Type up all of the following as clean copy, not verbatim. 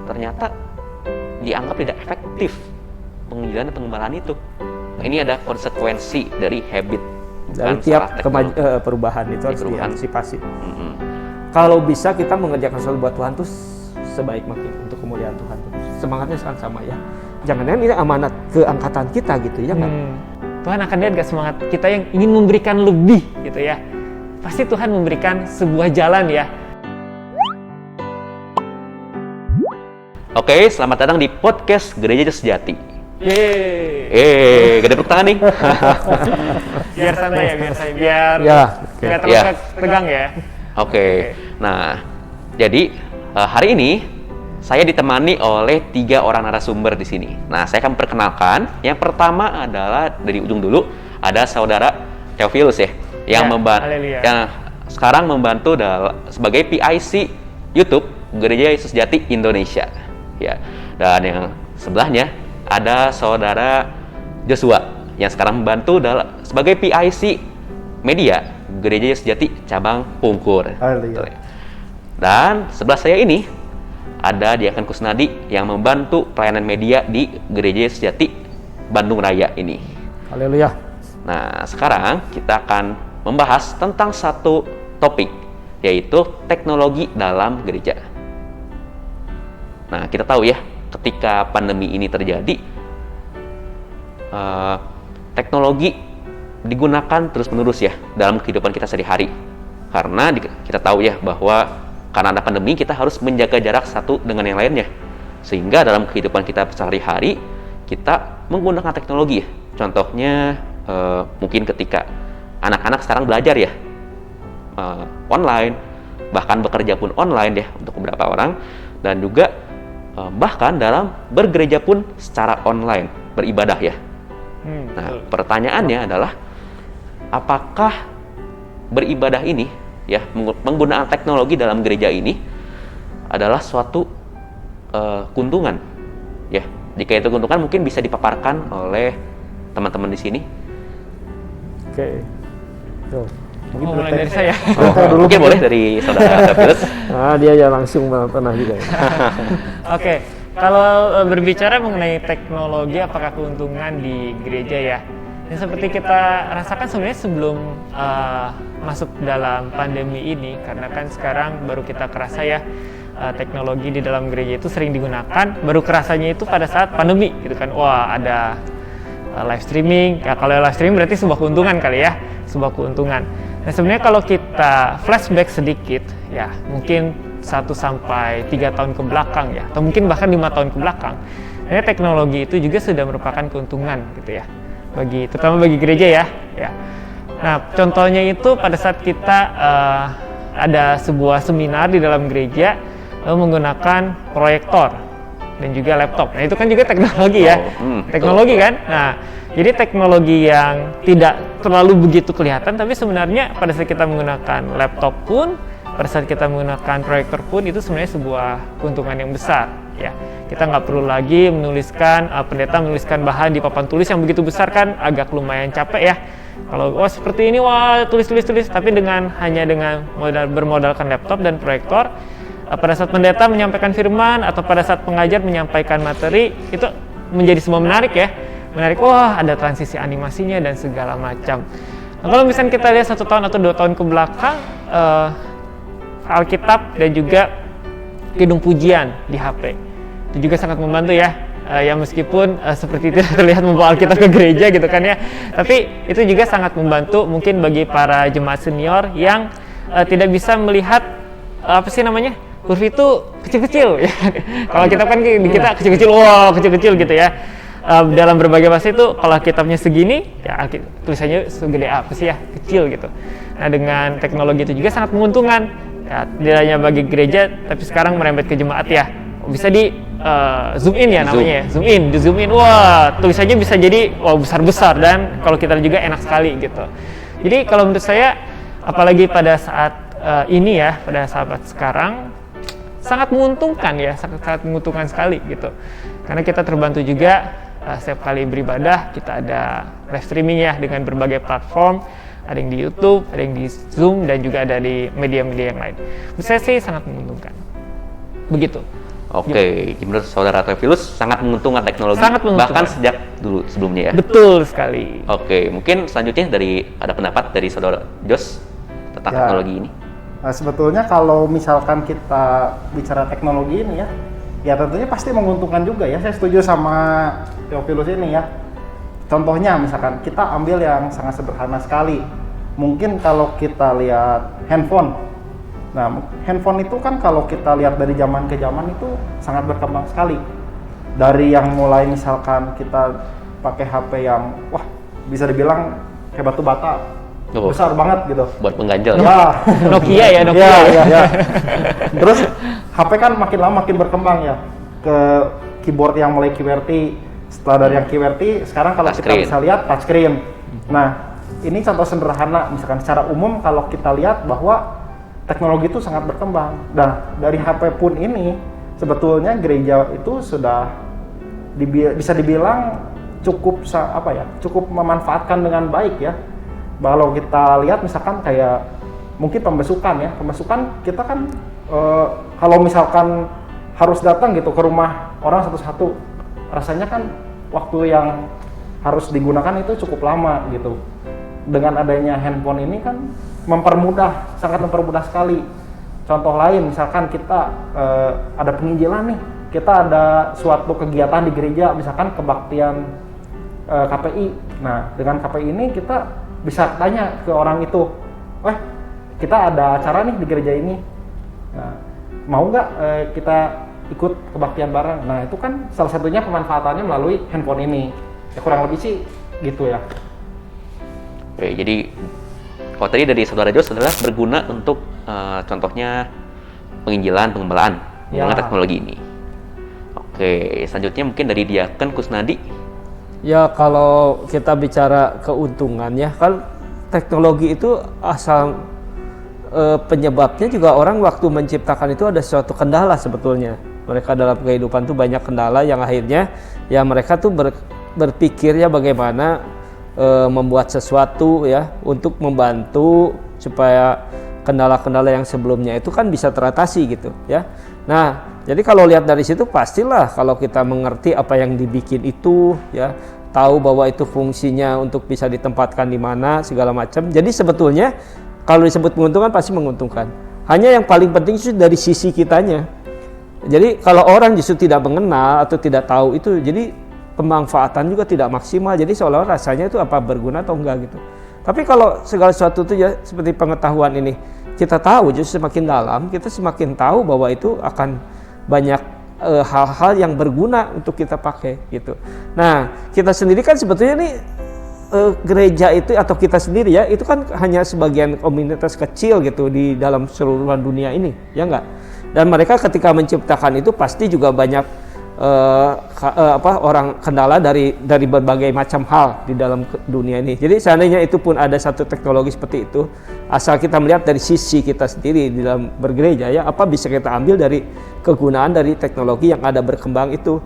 ternyata dianggap tidak efektif penginjilan dan pengembalaan itu. Nah, ini ada konsekuensi dari habit. Dari tiap perubahan itu harus diantisipasi. Kalau bisa kita mengerjakan sesuatu buat Tuhan tuh sebaik mungkin untuk kemuliaan Tuhan. Semangatnya sekarang sama ya. Jangan-jangan ini amanat keangkatan kita gitu ya kan. Tuhan akan lihat gak semangat kita yang ingin memberikan lebih gitu ya. Pasti Tuhan memberikan sebuah jalan ya. Oke, selamat datang di podcast Gereja Sejati. Yeay. Gede tepuk tangan nih. Biar santai ya, biar nggak terlalu tegang ya. Oke. Nah, jadi hari ini saya ditemani oleh 3 orang narasumber di sini. Nah, saya akan perkenalkan. Yang pertama adalah dari ujung dulu ada saudara Theophilus ya, yang sekarang membantu sebagai PIC YouTube Gereja Yesus Jati Indonesia. Ya. Dan yang sebelahnya ada saudara Joshua yang sekarang membantu sebagai PIC Media Gereja Yesus Jati cabang Pungkur. Dan sebelah saya ini ada Diaken Kusnadi yang membantu pelayanan media di Gereja Yesus Jati Bandung Raya ini. Haleluya. Nah, sekarang kita akan membahas tentang satu topik, yaitu teknologi dalam gereja. Nah, kita tahu ya, ketika pandemi ini terjadi, teknologi digunakan terus-menerus ya dalam kehidupan kita sehari-hari. Karena kita tahu ya bahwa karena ada pandemi, kita harus menjaga jarak satu dengan yang lainnya. Sehingga dalam kehidupan kita sehari-hari, kita menggunakan teknologi ya. Contohnya, mungkin ketika anak-anak sekarang belajar ya, online, bahkan bekerja pun online ya untuk beberapa orang. Dan juga bahkan dalam bergereja pun secara online, beribadah ya. Nah, pertanyaannya adalah, apakah beribadah ini ya, penggunaan teknologi dalam gereja ini adalah suatu keuntungan ya? Jika itu keuntungan, mungkin bisa dipaparkan oleh teman-teman di sini. Oke. Mungkin mulai dari saya. Mungkin boleh dari saudara Theophilus. Dia ya langsung pernah juga. Oke. Kalau berbicara mengenai teknologi, apakah keuntungan di gereja ya? Yang seperti kita rasakan sebenarnya sebelum masuk dalam pandemi ini, karena kan sekarang baru kita kerasa ya, teknologi di dalam gereja itu sering digunakan, baru kerasanya itu pada saat pandemi gitu kan. Wah, ada live streaming. Ya, kalau live streaming berarti sebuah keuntungan kali ya, sebuah keuntungan. Nah, sebenarnya kalau kita flashback sedikit ya, mungkin 1-3 tahun ke belakang ya, atau mungkin bahkan 5 tahun ke belakang, teknologi itu juga sudah merupakan keuntungan gitu ya, terutama bagi gereja ya. Nah, contohnya itu pada saat kita ada sebuah seminar di dalam gereja menggunakan proyektor dan juga laptop. Nah, itu kan juga teknologi ya, teknologi kan. Nah, jadi teknologi yang tidak terlalu begitu kelihatan, tapi sebenarnya pada saat kita menggunakan laptop pun, pada saat kita menggunakan proyektor pun, itu sebenarnya sebuah keuntungan yang besar ya. Kita nggak perlu lagi pendeta menuliskan bahan di papan tulis yang begitu besar, kan agak lumayan capek ya. Kalau seperti ini, tulis, tapi hanya dengan bermodalkan laptop dan proyektor, pada saat pendeta menyampaikan firman atau pada saat pengajar menyampaikan materi, itu menjadi sebuah menarik ya. Menarik, ada transisi animasinya dan segala macam. Nah, kalau misalnya kita lihat 1 tahun atau 2 tahun ke belakang, Alkitab dan juga kidung pujian di HP itu juga sangat membantu ya. Ya meskipun seperti tidak terlihat membawa Alkitab ke gereja gitu kan ya, tapi itu juga sangat membantu mungkin bagi para jemaat senior yang tidak bisa melihat huruf itu kecil-kecil ya. Kalau kita kan kita kecil-kecil gitu ya. Dalam berbagai bahasa itu, kalau kitabnya segini ya tulisannya segede apa sih ya, kecil gitu. Nah, dengan teknologi itu juga sangat menguntungkan ya, tidak hanya bagi gereja tapi sekarang merembet ke jemaat ya. Bisa di zoom in ya namanya, zoom in. Tulisannya bisa jadi besar-besar, dan kalau kita juga enak sekali gitu. Jadi kalau menurut saya, apalagi pada saat ini ya, pada saat sekarang sangat menguntungkan ya, sangat menguntungkan sekali gitu. Karena kita terbantu juga setiap kali beribadah kita ada live streaming ya dengan berbagai platform, ada yang di YouTube, ada yang di Zoom, dan juga ada di media-media yang lain. Menurut saya sih sangat menguntungkan. Begitu. Oke, menurut saudara Teofilus sangat menguntungkan teknologi, Sangat menguntungkan. bahkan sejak dulu sebelumnya ya. Betul sekali. Oke, mungkin selanjutnya ada pendapat dari saudara Jos tentang Ya. teknologi ini. Sebetulnya kalau misalkan kita bicara teknologi ini ya tentunya pasti menguntungkan juga ya. Saya setuju sama Teofilus ini ya. Contohnya misalkan kita ambil yang sangat sederhana sekali. Mungkin kalau kita lihat handphone. Nah, handphone itu kan kalau kita lihat dari zaman ke zaman itu sangat berkembang sekali. Dari yang mulai misalkan kita pakai HP yang bisa dibilang kayak batu bata, besar banget gitu. Buat pengganjal. Ya. Nokia ya, Nokia. Ya. Terus HP kan makin lama makin berkembang ya ke keyboard yang mulai QWERTY. Setelah dari yang QWERTY, sekarang kalau kita bisa lihat touchscreen. Nah, ini contoh sederhana. Misalkan secara umum kalau kita lihat bahwa teknologi itu sangat berkembang. Nah, dari HP pun ini sebetulnya gereja itu sudah bisa dibilang cukup cukup memanfaatkan dengan baik ya. Kalau kita lihat misalkan kayak mungkin pembesukan ya. Pembesukan kita kan kalau misalkan harus datang gitu ke rumah orang satu-satu, rasanya kan waktu yang harus digunakan itu cukup lama gitu. Dengan adanya handphone ini kan sangat mempermudah sekali. Contoh lain, misalkan kita ada penginjilan nih, kita ada suatu kegiatan di gereja, misalkan kebaktian KPI. Nah, dengan KPI ini kita bisa tanya ke orang itu, kita ada acara nih di gereja ini, nah, mau nggak kita ikut kebaktian bareng? Nah, itu kan salah satunya pemanfaatannya melalui handphone ini. Ya, kurang lebih sih gitu ya. Oke, jadi kalau tadi dari saudara Jos adalah berguna untuk contohnya penginjilan, pengembalaan menggunakan teknologi ini. Oke, selanjutnya mungkin dari Diaken Kusnadi. Ya, kalau kita bicara keuntungannya kan teknologi itu asal penyebabnya juga orang waktu menciptakan itu ada suatu kendala sebetulnya. Mereka dalam kehidupan tuh banyak kendala yang akhirnya ya mereka tuh berpikir ya bagaimana membuat sesuatu ya untuk membantu supaya kendala-kendala yang sebelumnya itu kan bisa teratasi gitu ya. Nah, jadi kalau lihat dari situ pastilah kalau kita mengerti apa yang dibikin itu ya, tahu bahwa itu fungsinya untuk bisa ditempatkan di mana segala macam. Jadi sebetulnya kalau disebut menguntungkan pasti menguntungkan. Hanya yang paling penting itu dari sisi kitanya. Jadi kalau orang justru tidak mengenal atau tidak tahu itu, jadi pemanfaatan juga tidak maksimal. Jadi seolah-olah rasanya itu apa berguna atau enggak gitu. Tapi kalau segala sesuatu itu ya seperti pengetahuan ini, kita tahu justru semakin dalam, kita semakin tahu bahwa itu akan banyak hal-hal yang berguna untuk kita pakai gitu. Nah, kita sendiri kan sebetulnya nih gereja itu atau kita sendiri ya, itu kan hanya sebagian komunitas kecil gitu di dalam seluruh dunia ini, ya enggak? Dan mereka ketika menciptakan itu pasti juga banyak orang kendala dari berbagai macam hal di dalam dunia ini. Jadi seandainya itu pun ada satu teknologi seperti itu, asal kita melihat dari sisi kita sendiri di dalam bergereja ya, apa bisa kita ambil dari kegunaan dari teknologi yang ada berkembang itu.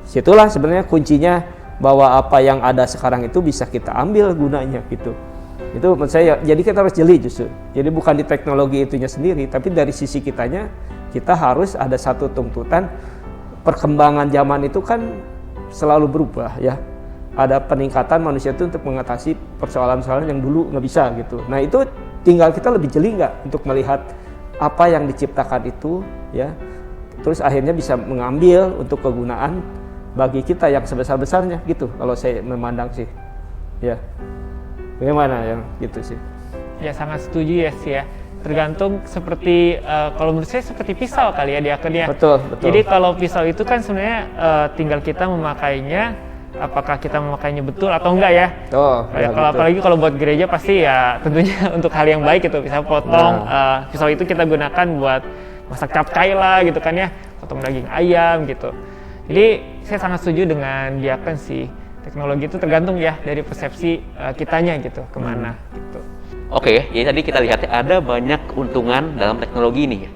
Situlah sebenarnya kuncinya bahwa apa yang ada sekarang itu bisa kita ambil gunanya gitu. Itu menurut saya, jadi kita harus jeli justru. Jadi bukan di teknologi itunya sendiri, tapi dari sisi kitanya kita harus ada satu tuntutan. Perkembangan zaman itu kan selalu berubah ya. Ada peningkatan manusia itu untuk mengatasi persoalan-persoalan yang dulu nggak bisa gitu. Nah itu tinggal kita lebih jeli nggak untuk melihat apa yang diciptakan itu ya. Terus akhirnya bisa mengambil untuk kegunaan bagi kita yang sebesar-besarnya gitu. Kalau saya memandang sih ya. Bagaimana yang gitu sih? Ya sangat setuju ya sih ya. Tergantung seperti kalau menurut saya seperti pisau kali ya Diaken ya. Betul. Jadi kalau pisau itu kan sebenarnya tinggal kita memakainya, apakah kita memakainya betul atau enggak ya. Ya kalau gitu. apalagi kalau buat gereja pasti ya tentunya untuk hal yang baik itu, bisa potong. Pisau itu kita gunakan buat masak capcay lah gitu kan ya, potong daging ayam gitu. Jadi saya sangat setuju dengan Diaken sih. Teknologi itu tergantung ya dari persepsi kitanya gitu, kemana gitu. Oke, jadi tadi kita lihat ada banyak keuntungan dalam teknologi ini ya.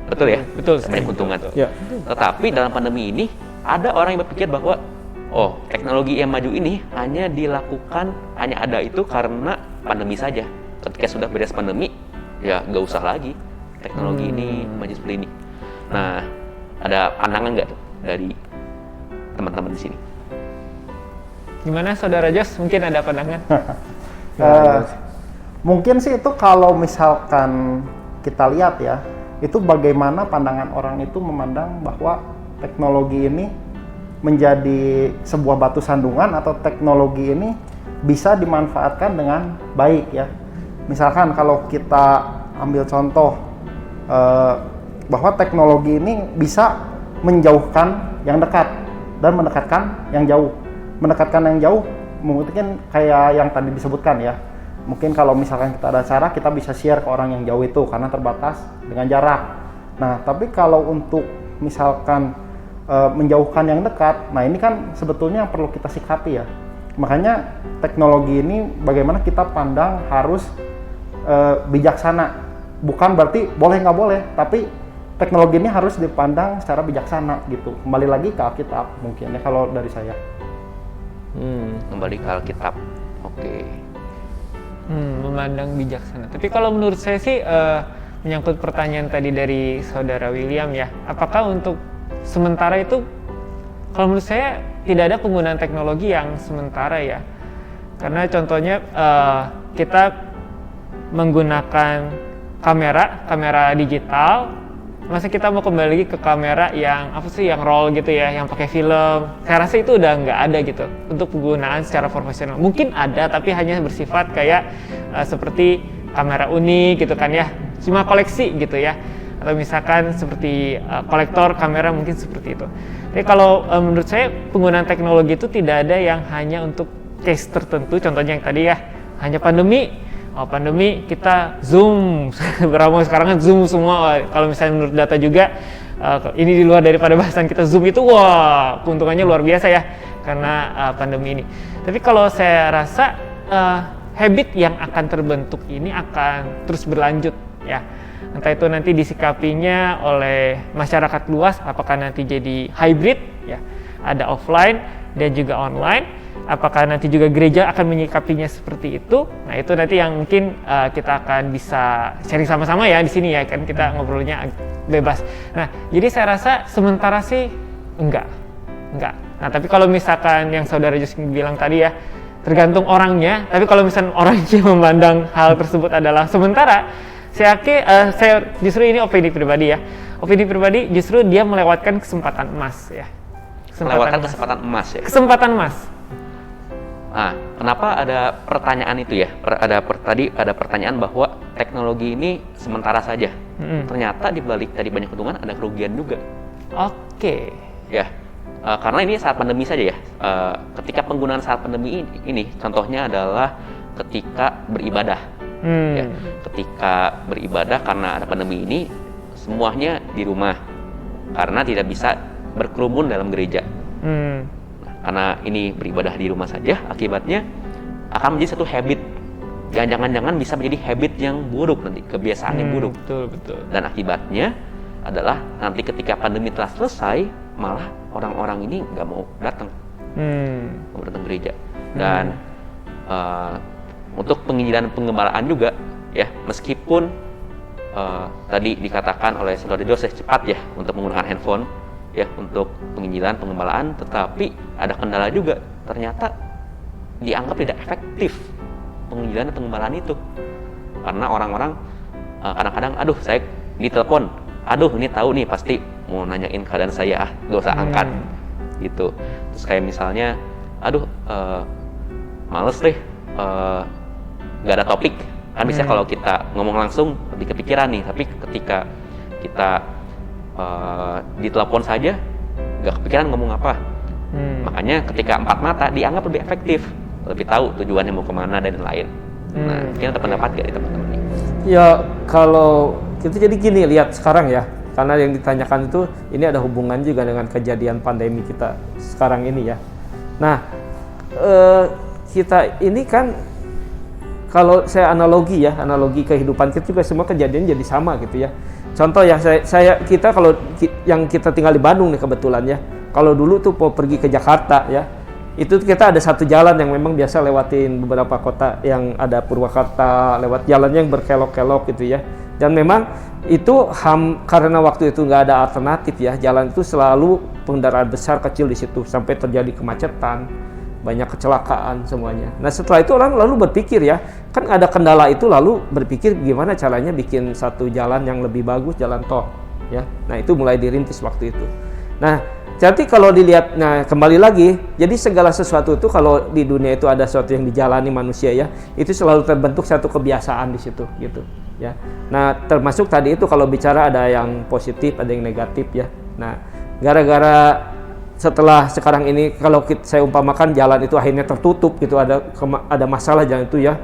Betul ya? Betul. Banyak keuntungan. Ya. Tetapi dalam pandemi ini ada orang yang berpikir bahwa teknologi yang maju ini hanya ada itu karena pandemi saja. Ketika sudah beres pandemi, ya nggak usah lagi teknologi ini maju seperti ini. Nah, Ada pandangan nggak tuh dari teman-teman di sini? Gimana Saudara Jos? Mungkin ada pandangan? Mungkin sih itu kalau misalkan kita lihat ya, itu bagaimana pandangan orang itu memandang bahwa teknologi ini menjadi sebuah batu sandungan atau teknologi ini bisa dimanfaatkan dengan baik ya. Misalkan kalau kita ambil contoh bahwa teknologi ini bisa menjauhkan yang dekat dan mendekatkan yang jauh. Mendekatkan yang jauh mungkin kayak yang tadi disebutkan ya. Mungkin kalau misalkan kita ada acara, kita bisa share ke orang yang jauh itu karena terbatas dengan jarak. Nah, tapi kalau untuk misalkan menjauhkan yang dekat, nah ini kan sebetulnya yang perlu kita sikapi ya. Makanya teknologi ini bagaimana kita pandang harus bijaksana. Bukan berarti boleh nggak boleh, tapi teknologi ini harus dipandang secara bijaksana gitu. Kembali lagi ke Alkitab mungkin ya kalau dari saya. Kembali ke Alkitab. Oke. Memandang bijaksana. Tapi kalau menurut saya sih menyangkut pertanyaan tadi dari Saudara William ya, apakah untuk sementara itu, kalau menurut saya tidak ada penggunaan teknologi yang sementara ya. Karena contohnya kita menggunakan kamera digital, masa kita mau kembali lagi ke kamera yang yang roll gitu ya, yang pakai film. Saya rasa itu udah nggak ada gitu untuk penggunaan secara profesional. Mungkin ada, tapi hanya bersifat kayak seperti kamera unik gitu kan ya, cuma koleksi gitu ya. Atau misalkan seperti kolektor kamera mungkin seperti itu. Jadi kalau menurut saya penggunaan teknologi itu tidak ada yang hanya untuk case tertentu. Contohnya yang tadi ya, hanya pandemi. Pandemi kita zoom, beramai sekarang kan zoom semua. Kalau misalnya menurut data juga, ini di luar daripada bahasan kita, zoom itu wah keuntungannya luar biasa ya karena pandemi ini. Tapi kalau saya rasa habit yang akan terbentuk ini akan terus berlanjut ya. Entah itu nanti disikapinya oleh masyarakat luas, apakah nanti jadi hybrid ya, ada offline dan juga online. Apakah nanti juga gereja akan menyikapinya seperti itu? Nah itu nanti yang mungkin kita akan bisa sharing sama-sama ya di sini ya, kan kita ngobrolnya bebas. Nah jadi saya rasa sementara sih enggak. Nah tapi kalau misalkan yang Saudara Jus bilang tadi ya, tergantung orangnya. Tapi kalau misalkan orangnya memandang hal tersebut adalah sementara, saya justru ini opini pribadi ya. Opini pribadi justru dia melewatkan kesempatan emas ya. Kesempatan emas ya. Kesempatan emas. Nah, kenapa ada pertanyaan itu ya? Tadi ada pertanyaan bahwa teknologi ini sementara saja. Ternyata di balik tadi banyak keuntungan ada kerugian juga. Oke. Ya, karena ini saat pandemi saja ya. Ketika penggunaan saat pandemi ini contohnya adalah ketika beribadah. Ya, ketika beribadah karena ada pandemi ini semuanya di rumah karena tidak bisa berkerumun dalam gereja. Karena ini beribadah di rumah saja, akibatnya akan menjadi satu habit. Jangan-jangan bisa menjadi habit yang buruk nanti, kebiasaan yang buruk. Betul. Dan akibatnya adalah nanti ketika pandemi telah selesai, malah orang-orang ini nggak mau datang gereja. Dan untuk penginjilan pengembalaan juga, ya meskipun tadi dikatakan oleh Saudara Joseph cepat ya untuk menggunakan handphone. Ya untuk penginjilan pengembalaan, tetapi ada kendala juga, ternyata dianggap tidak efektif penginjilan pengembalaan itu karena orang-orang kadang-kadang saya ditelepon, ini tahu nih pasti mau nanyain keadaan saya, gak usah angkat gitu. Terus kayak misalnya males deh, gak ada topik kan, bisa kalau kita ngomong langsung lebih kepikiran nih, tapi ketika kita ditelepon saja gak kepikiran ngomong apa. Makanya ketika empat mata dianggap lebih efektif, lebih tahu tujuannya mau kemana dan lain. Nah, mungkin ada pendapat gak di teman-teman ini? Ya kalau kita jadi gini, lihat sekarang ya, karena yang ditanyakan itu ini ada hubungan juga dengan kejadian pandemi kita sekarang ini ya. Nah kita ini kan kalau saya analogi kehidupan kita juga semua kejadian jadi sama gitu ya. Contoh ya, kita kalau yang kita tinggal di Bandung nih kebetulan ya. Kalau dulu tuh mau pergi ke Jakarta ya, itu kita ada satu jalan yang memang biasa lewatin beberapa kota yang ada Purwakarta, lewat jalannya yang berkelok-kelok gitu ya. Dan memang itu karena waktu itu nggak ada alternatif ya, jalan itu selalu kendaraan besar kecil di situ sampai terjadi kemacetan, banyak kecelakaan semuanya. Nah setelah itu orang lalu berpikir ya, kan ada kendala itu lalu berpikir gimana caranya bikin satu jalan yang lebih bagus, jalan tol ya. Nah itu mulai dirintis waktu itu. Nah jadi kalau dilihat, nah kembali lagi, jadi segala sesuatu itu kalau di dunia itu ada sesuatu yang dijalani manusia ya, itu selalu terbentuk satu kebiasaan di situ gitu ya. Nah termasuk tadi itu kalau bicara ada yang positif, ada yang negatif ya. Nah gara-gara setelah sekarang ini kalau saya umpamakan jalan itu akhirnya tertutup gitu, ada masalah jalan itu ya,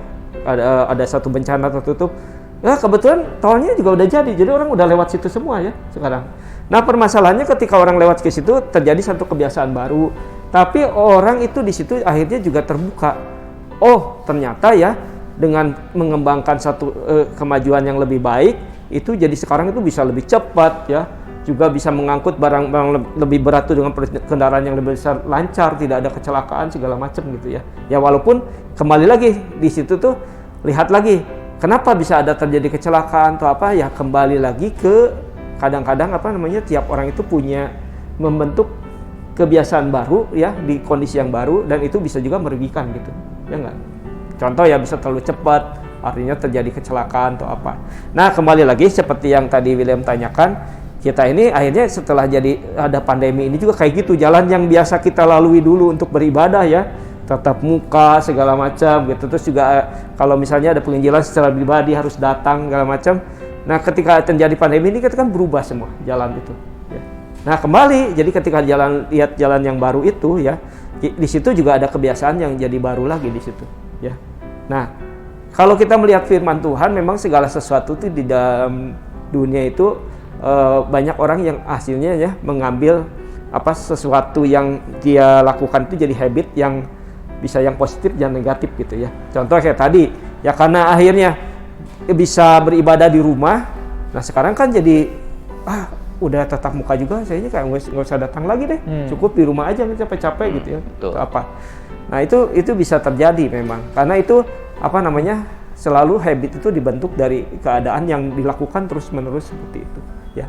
ada satu bencana tertutup. Nah kebetulan tolnya juga udah jadi orang udah lewat situ semua ya sekarang. Nah permasalahannya ketika orang lewat ke situ terjadi satu kebiasaan baru, tapi orang itu di situ akhirnya juga terbuka. Oh ternyata ya dengan mengembangkan satu kemajuan yang lebih baik itu jadi sekarang itu bisa lebih cepat ya. Juga bisa mengangkut barang-barang lebih berat tuh dengan kendaraan yang lebih besar, lancar, tidak ada kecelakaan segala macam gitu ya. Ya walaupun kembali lagi di situ tuh lihat lagi kenapa bisa ada terjadi kecelakaan atau apa ya, kembali lagi ke kadang-kadang tiap orang itu punya membentuk kebiasaan baru ya di kondisi yang baru, dan itu bisa juga merugikan gitu. Ya enggak? Contoh ya bisa terlalu cepat artinya terjadi kecelakaan atau apa. Nah, kembali lagi seperti yang tadi William tanyakan, kita ini akhirnya setelah jadi ada pandemi ini juga kayak gitu, jalan yang biasa kita lalui dulu untuk beribadah ya, tatap muka segala macam gitu, terus juga kalau misalnya ada penginjilan secara pribadi harus datang segala macam. Nah ketika terjadi pandemi ini kita kan berubah semua jalan itu ya. Nah kembali jadi ketika lihat jalan yang baru itu ya, di situ juga ada kebiasaan yang jadi baru lagi di situ ya. Nah kalau kita melihat firman Tuhan, memang segala sesuatu itu di dalam dunia itu banyak orang yang hasilnya ya mengambil sesuatu yang dia lakukan itu jadi habit yang bisa yang positif dan negatif gitu ya. Contoh kayak tadi ya, karena akhirnya bisa beribadah di rumah. Nah sekarang kan jadi udah tatap muka juga, saya kayak nggak usah datang lagi deh, cukup di rumah aja capek-capek gitu ya. Nah itu bisa terjadi memang karena itu selalu habit itu dibentuk dari keadaan yang dilakukan terus-menerus seperti itu ya.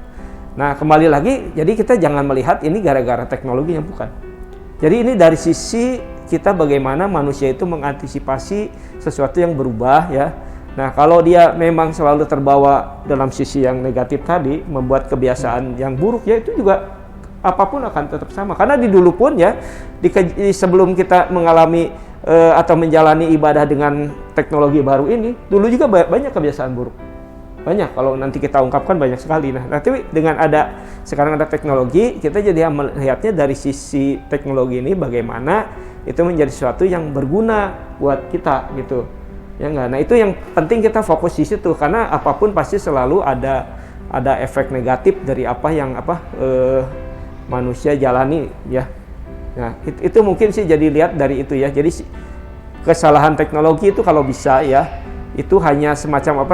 Nah kembali lagi, jadi kita jangan melihat ini gara-gara teknologi, yang bukan. Jadi ini dari sisi kita bagaimana manusia itu mengantisipasi sesuatu yang berubah ya. Nah kalau dia memang selalu terbawa dalam sisi yang negatif tadi, membuat kebiasaan yang buruk ya, itu juga apapun akan tetap sama. Karena di dulu pun ya, sebelum kita mengalami atau menjalani ibadah dengan teknologi baru ini, dulu juga banyak kebiasaan buruk. Banyak, kalau nanti kita ungkapkan banyak sekali. Nah, nanti dengan sekarang ada teknologi, kita jadi melihatnya dari sisi teknologi ini bagaimana itu menjadi sesuatu yang berguna buat kita gitu. Ya enggak? Nah, itu yang penting kita fokus di situ, karena apapun pasti selalu ada efek negatif dari apa yang manusia jalani ya. Nah, itu mungkin sih jadi lihat dari itu ya. Jadi kesalahan teknologi itu kalau bisa ya, itu hanya semacam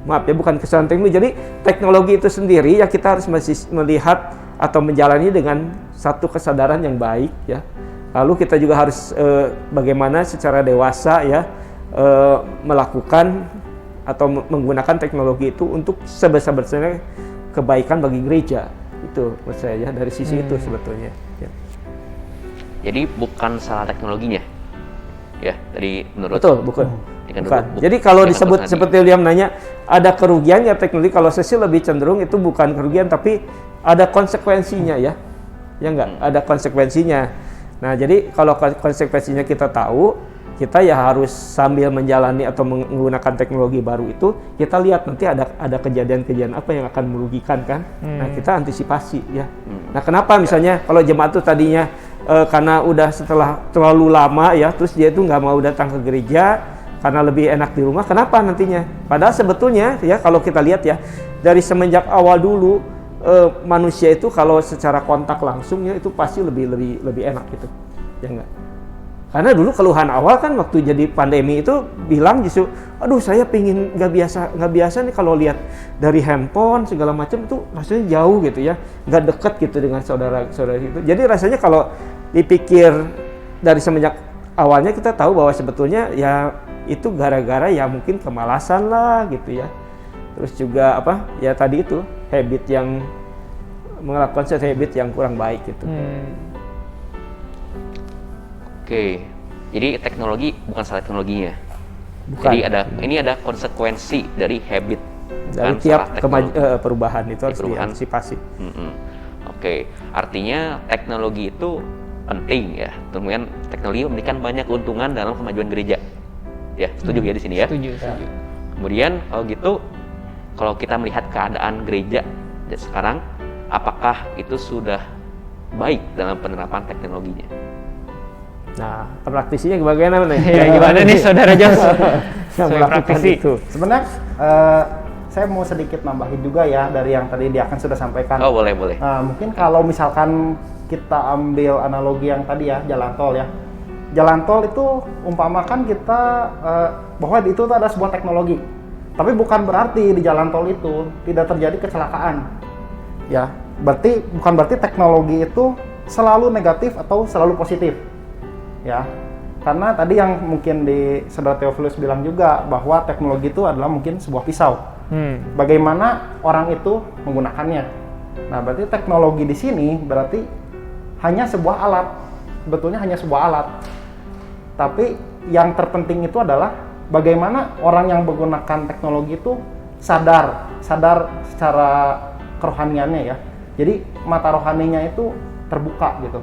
maaf ya, bukan kesalahan teknologi. Jadi teknologi itu sendiri ya kita harus masih melihat atau menjalani dengan satu kesadaran yang baik ya. Lalu kita juga harus bagaimana secara dewasa ya melakukan atau menggunakan teknologi itu untuk sebesar-besarnya kebaikan bagi gereja. Itu menurut saya ya, dari sisi itu sebetulnya ya. Jadi bukan salah teknologinya ya, dari menurut betul, bukan. Bukan. Jadi kalau disebut seperti William nanya, ada kerugian ya teknologi, kalau saya sih lebih cenderung itu bukan kerugian tapi ada konsekuensinya ya. Ya enggak, ada konsekuensinya. Nah, jadi kalau konsekuensinya kita tahu, kita ya harus sambil menjalani atau menggunakan teknologi baru itu, kita lihat nanti ada kejadian-kejadian apa yang akan merugikan kan. Nah, kita antisipasi ya. Nah, kenapa misalnya kalau jemaat itu tadinya karena udah setelah terlalu lama ya, terus dia itu nggak mau datang ke gereja karena lebih enak di rumah, kenapa nantinya? Padahal sebetulnya ya kalau kita lihat ya, dari semenjak awal dulu manusia itu kalau secara kontak langsung ya itu pasti lebih enak gitu, ya enggak? Karena dulu keluhan awal kan waktu jadi pandemi itu bilang justru, aduh saya pingin nggak biasa nih kalau lihat dari handphone segala macam itu rasanya jauh gitu ya, nggak dekat gitu dengan saudara-saudara itu. Jadi rasanya kalau dipikir dari semenjak awalnya kita tahu bahwa sebetulnya ya itu gara-gara ya mungkin kemalasan lah gitu ya. Terus juga apa ya tadi itu habit yang melakukan suatu habit yang kurang baik gitu. Oke, jadi teknologi bukan salah teknologinya. Bukan. Jadi ini ada konsekuensi dari habit. Dari tiap perubahan itu harus diantisipasi. Oke, artinya teknologi itu penting ya. Kemudian teknologi memberikan banyak keuntungan dalam kemajuan gereja. Ya, setuju ya di sini ya? Setuju. Kemudian kalau gitu, kalau kita melihat keadaan gereja sekarang, apakah itu sudah baik dalam penerapan teknologinya? Nah, praktisinya bagaimana nih? Ya, gimana nih Saudara Jos? Yang praktisi itu. Sebenarnya saya mau sedikit nambahin juga ya dari yang tadi dia akan sudah sampaikan. Oh, boleh. Nah, mungkin kalau misalkan kita ambil analogi yang tadi ya, jalan tol ya. Jalan tol itu umpamakan kita bahwa itu adalah sebuah teknologi. Tapi bukan berarti di jalan tol itu tidak terjadi kecelakaan. Ya, bukan berarti teknologi itu selalu negatif atau selalu positif. Ya. Karena tadi yang mungkin di Saudara Theophilus bilang juga bahwa teknologi itu adalah mungkin sebuah pisau. Bagaimana orang itu menggunakannya. Nah, berarti teknologi di sini berarti hanya sebuah alat. Sebetulnya hanya sebuah alat. Tapi yang terpenting itu adalah bagaimana orang yang menggunakan teknologi itu sadar secara kerohaniannya ya. Jadi mata rohaninya itu terbuka gitu.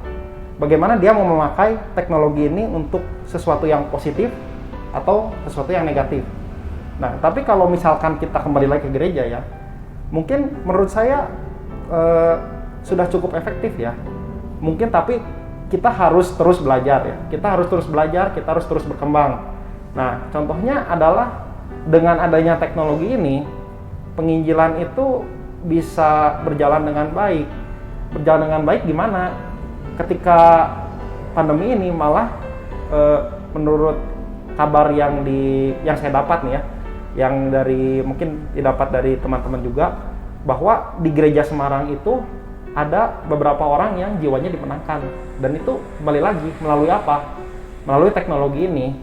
Bagaimana dia mau memakai teknologi ini untuk sesuatu yang positif atau sesuatu yang negatif. Nah, tapi kalau misalkan kita kembali lagi ke gereja ya, mungkin menurut saya sudah cukup efektif ya. Mungkin tapi kita harus terus belajar ya. Kita harus terus belajar, kita harus terus berkembang. Nah, contohnya adalah dengan adanya teknologi ini, penginjilan itu bisa berjalan dengan baik. Berjalan dengan baik gimana? Ketika pandemi ini malah menurut kabar yang saya dapat nih ya, yang dari mungkin didapat dari teman-teman juga, bahwa di gereja Semarang itu ada beberapa orang yang jiwanya dimenangkan, dan itu kembali lagi melalui apa? Melalui teknologi ini.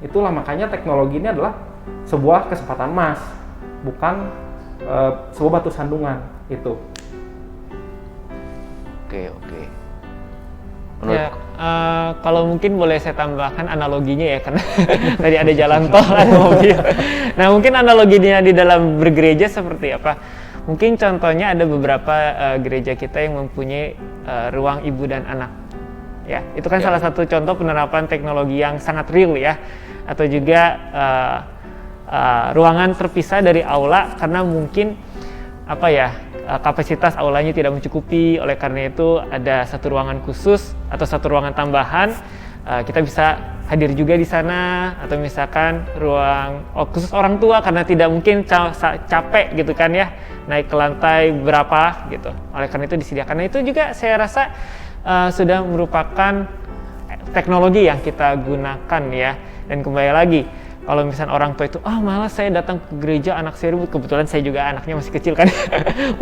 Itulah makanya teknologi ini adalah sebuah kesempatan emas, bukan sebuah batu sandungan itu. Oke. Ya, kalau mungkin boleh saya tambahkan analoginya ya, karena tadi ada jalan tol, ada mobil. Nah, mungkin analoginya di dalam bergereja seperti apa? Mungkin contohnya ada beberapa gereja kita yang mempunyai ruang ibu dan anak. Ya, itu kan salah satu contoh penerapan teknologi yang sangat real ya. Atau juga ruangan terpisah dari aula karena mungkin kapasitas aulanya tidak mencukupi, oleh karena itu ada satu ruangan khusus atau satu ruangan tambahan, kita bisa hadir juga di sana, atau misalkan ruang khusus orang tua karena tidak mungkin capek gitu kan ya, naik ke lantai berapa gitu, oleh karena itu disediakan. Nah, itu juga saya rasa sudah merupakan teknologi yang kita gunakan ya. Dan kembali lagi, kalau misalnya orang tua itu, malah saya datang ke gereja, anak saya ribut, kebetulan saya juga anaknya masih kecil kan.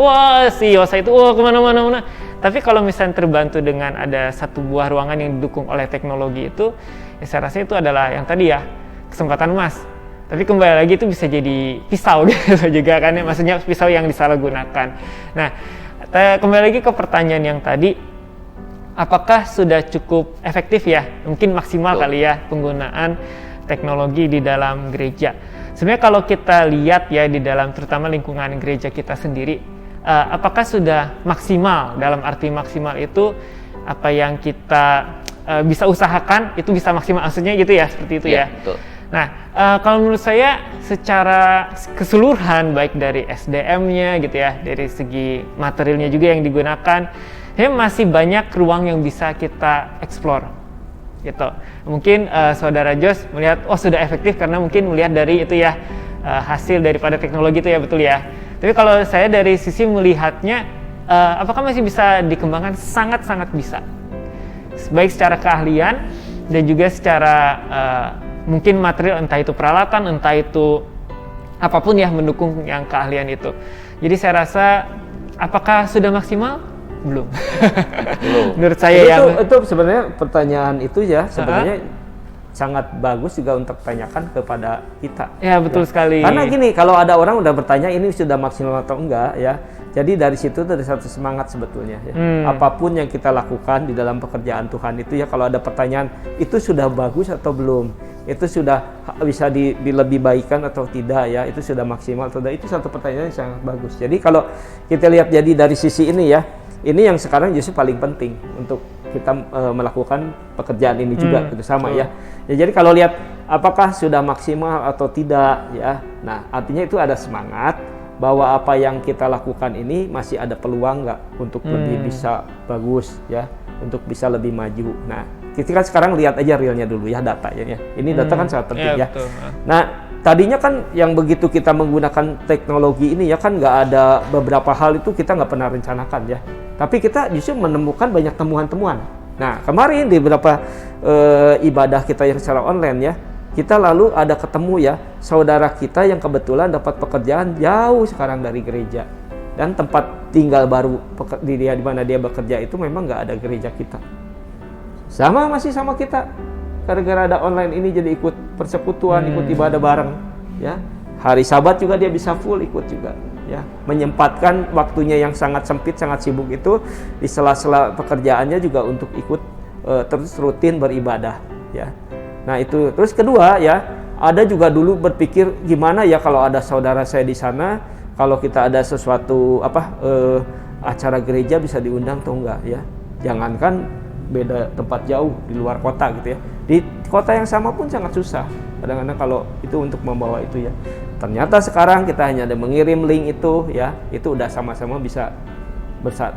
Wah, si Yosa itu kemana-mana. Tapi kalau misalnya terbantu dengan ada satu buah ruangan yang didukung oleh teknologi itu, ya saya rasa itu adalah yang tadi ya, kesempatan emas. Tapi kembali lagi itu bisa jadi pisau gitu juga kan ya, maksudnya pisau yang disalahgunakan. Nah, kembali lagi ke pertanyaan yang tadi, apakah sudah cukup efektif ya? Mungkin maksimal kali ya penggunaan teknologi di dalam gereja. Sebenarnya kalau kita lihat ya di dalam terutama lingkungan gereja kita sendiri, apakah sudah maksimal? Dalam arti maksimal itu apa yang kita bisa usahakan itu bisa maksimal, maksudnya gitu ya, seperti itu ya. Betul. Nah, kalau menurut saya secara keseluruhan baik dari SDM-nya gitu ya, dari segi materialnya juga yang digunakan, masih banyak ruang yang bisa kita explore. Gitu. Mungkin Saudara Jos melihat sudah efektif karena mungkin melihat dari itu ya hasil daripada teknologi itu ya, betul ya. Tapi kalau saya dari sisi melihatnya apakah masih bisa dikembangkan? Sangat-sangat bisa. Baik secara keahlian dan juga secara mungkin material, entah itu peralatan, entah itu apapun ya mendukung yang keahlian itu. Jadi saya rasa apakah sudah maksimal? Belum. Belum. Menurut saya itu sebenarnya pertanyaan itu ya sebenarnya sangat bagus juga untuk tanyakan kepada kita. Ya, betul sekali. Karena gini, kalau ada orang udah bertanya ini sudah maksimal atau enggak ya. Jadi dari situ ada satu semangat sebetulnya ya. Apapun yang kita lakukan di dalam pekerjaan Tuhan itu ya, kalau ada pertanyaan itu sudah bagus atau belum? Itu sudah bisa dilebih baikkan atau tidak ya? Itu sudah maksimal atau tidak? Itu satu pertanyaan yang sangat bagus. Jadi kalau kita lihat jadi dari sisi ini ya, ini yang sekarang justru paling penting untuk kita melakukan pekerjaan ini juga gitu sama ya. Jadi kalau lihat apakah sudah maksimal atau tidak ya. Nah, artinya itu ada semangat bahwa apa yang kita lakukan ini masih ada peluang nggak untuk lebih bisa bagus ya, untuk bisa lebih maju. Nah, kita kan sekarang lihat aja realnya dulu ya, datanya ya. Ini data kan sangat penting ya. Betul. Nah, tadinya kan yang begitu kita menggunakan teknologi ini ya kan nggak ada beberapa hal itu kita nggak pernah rencanakan ya. Tapi kita justru menemukan banyak temuan-temuan. Nah, kemarin di beberapa ibadah kita yang secara online ya, kita lalu ada ketemu ya saudara kita yang kebetulan dapat pekerjaan jauh sekarang dari gereja, dan tempat tinggal baru di mana dia bekerja itu memang nggak ada gereja kita. Masih sama kita, gara-gara ada online ini jadi ikut persekutuan, ikut ibadah bareng ya. Hari Sabat juga dia bisa full ikut juga ya, menyempatkan waktunya yang sangat sempit, sangat sibuk itu di sela-sela pekerjaannya juga untuk ikut terus rutin beribadah ya. Nah itu, terus kedua ya, ada juga dulu berpikir gimana ya kalau ada saudara saya di sana, kalau kita ada sesuatu acara gereja bisa diundang atau enggak ya. Jangankan beda tempat jauh di luar kota gitu ya, di kota yang sama pun sangat susah kadang-kadang kalau itu untuk membawa itu ya. Ternyata sekarang kita hanya ada mengirim link itu ya, itu udah sama-sama bisa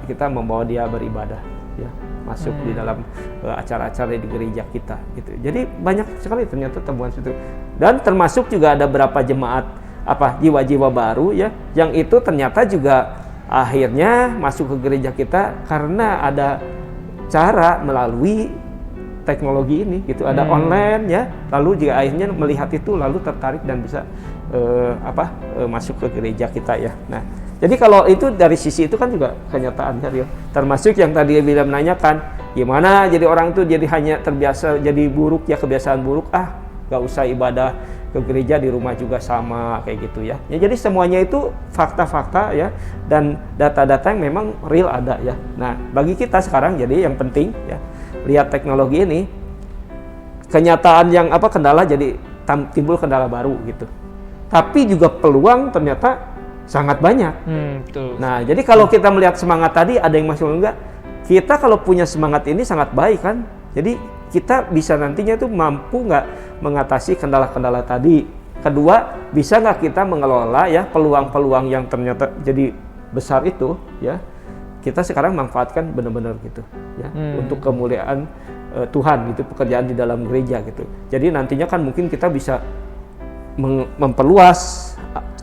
kita membawa dia beribadah ya, masuk di dalam acara-acara di gereja kita gitu. Jadi banyak sekali ternyata temuan situ, dan termasuk juga ada berapa jemaat jiwa-jiwa baru ya, yang itu ternyata juga akhirnya masuk ke gereja kita karena ada cara melalui teknologi ini gitu, ada online ya, lalu juga akhirnya melihat itu lalu tertarik dan bisa masuk ke gereja kita ya. Nah, jadi kalau itu dari sisi itu kan juga kenyataan ya, termasuk yang tadi William menanyakan gimana jadi orang itu jadi hanya terbiasa jadi buruk ya, kebiasaan buruk, nggak usah ibadah ke gereja, di rumah juga sama kayak gitu ya. Jadi semuanya itu fakta-fakta ya, dan data-data yang memang real ada ya. Nah, bagi kita sekarang jadi yang penting ya, lihat teknologi ini, kenyataan yang kendala jadi timbul kendala baru gitu. Tapi juga peluang ternyata sangat banyak. Betul. Nah, jadi kalau kita melihat semangat tadi ada yang masuk enggak, kita kalau punya semangat ini sangat baik kan. Jadi kita bisa nantinya itu mampu nggak mengatasi kendala-kendala tadi. Kedua, bisa nggak kita mengelola ya peluang-peluang yang ternyata jadi besar itu ya. Kita sekarang manfaatkan benar-benar gitu ya, untuk kemuliaan Tuhan gitu, pekerjaan di dalam gereja gitu. Jadi nantinya kan mungkin kita bisa memperluas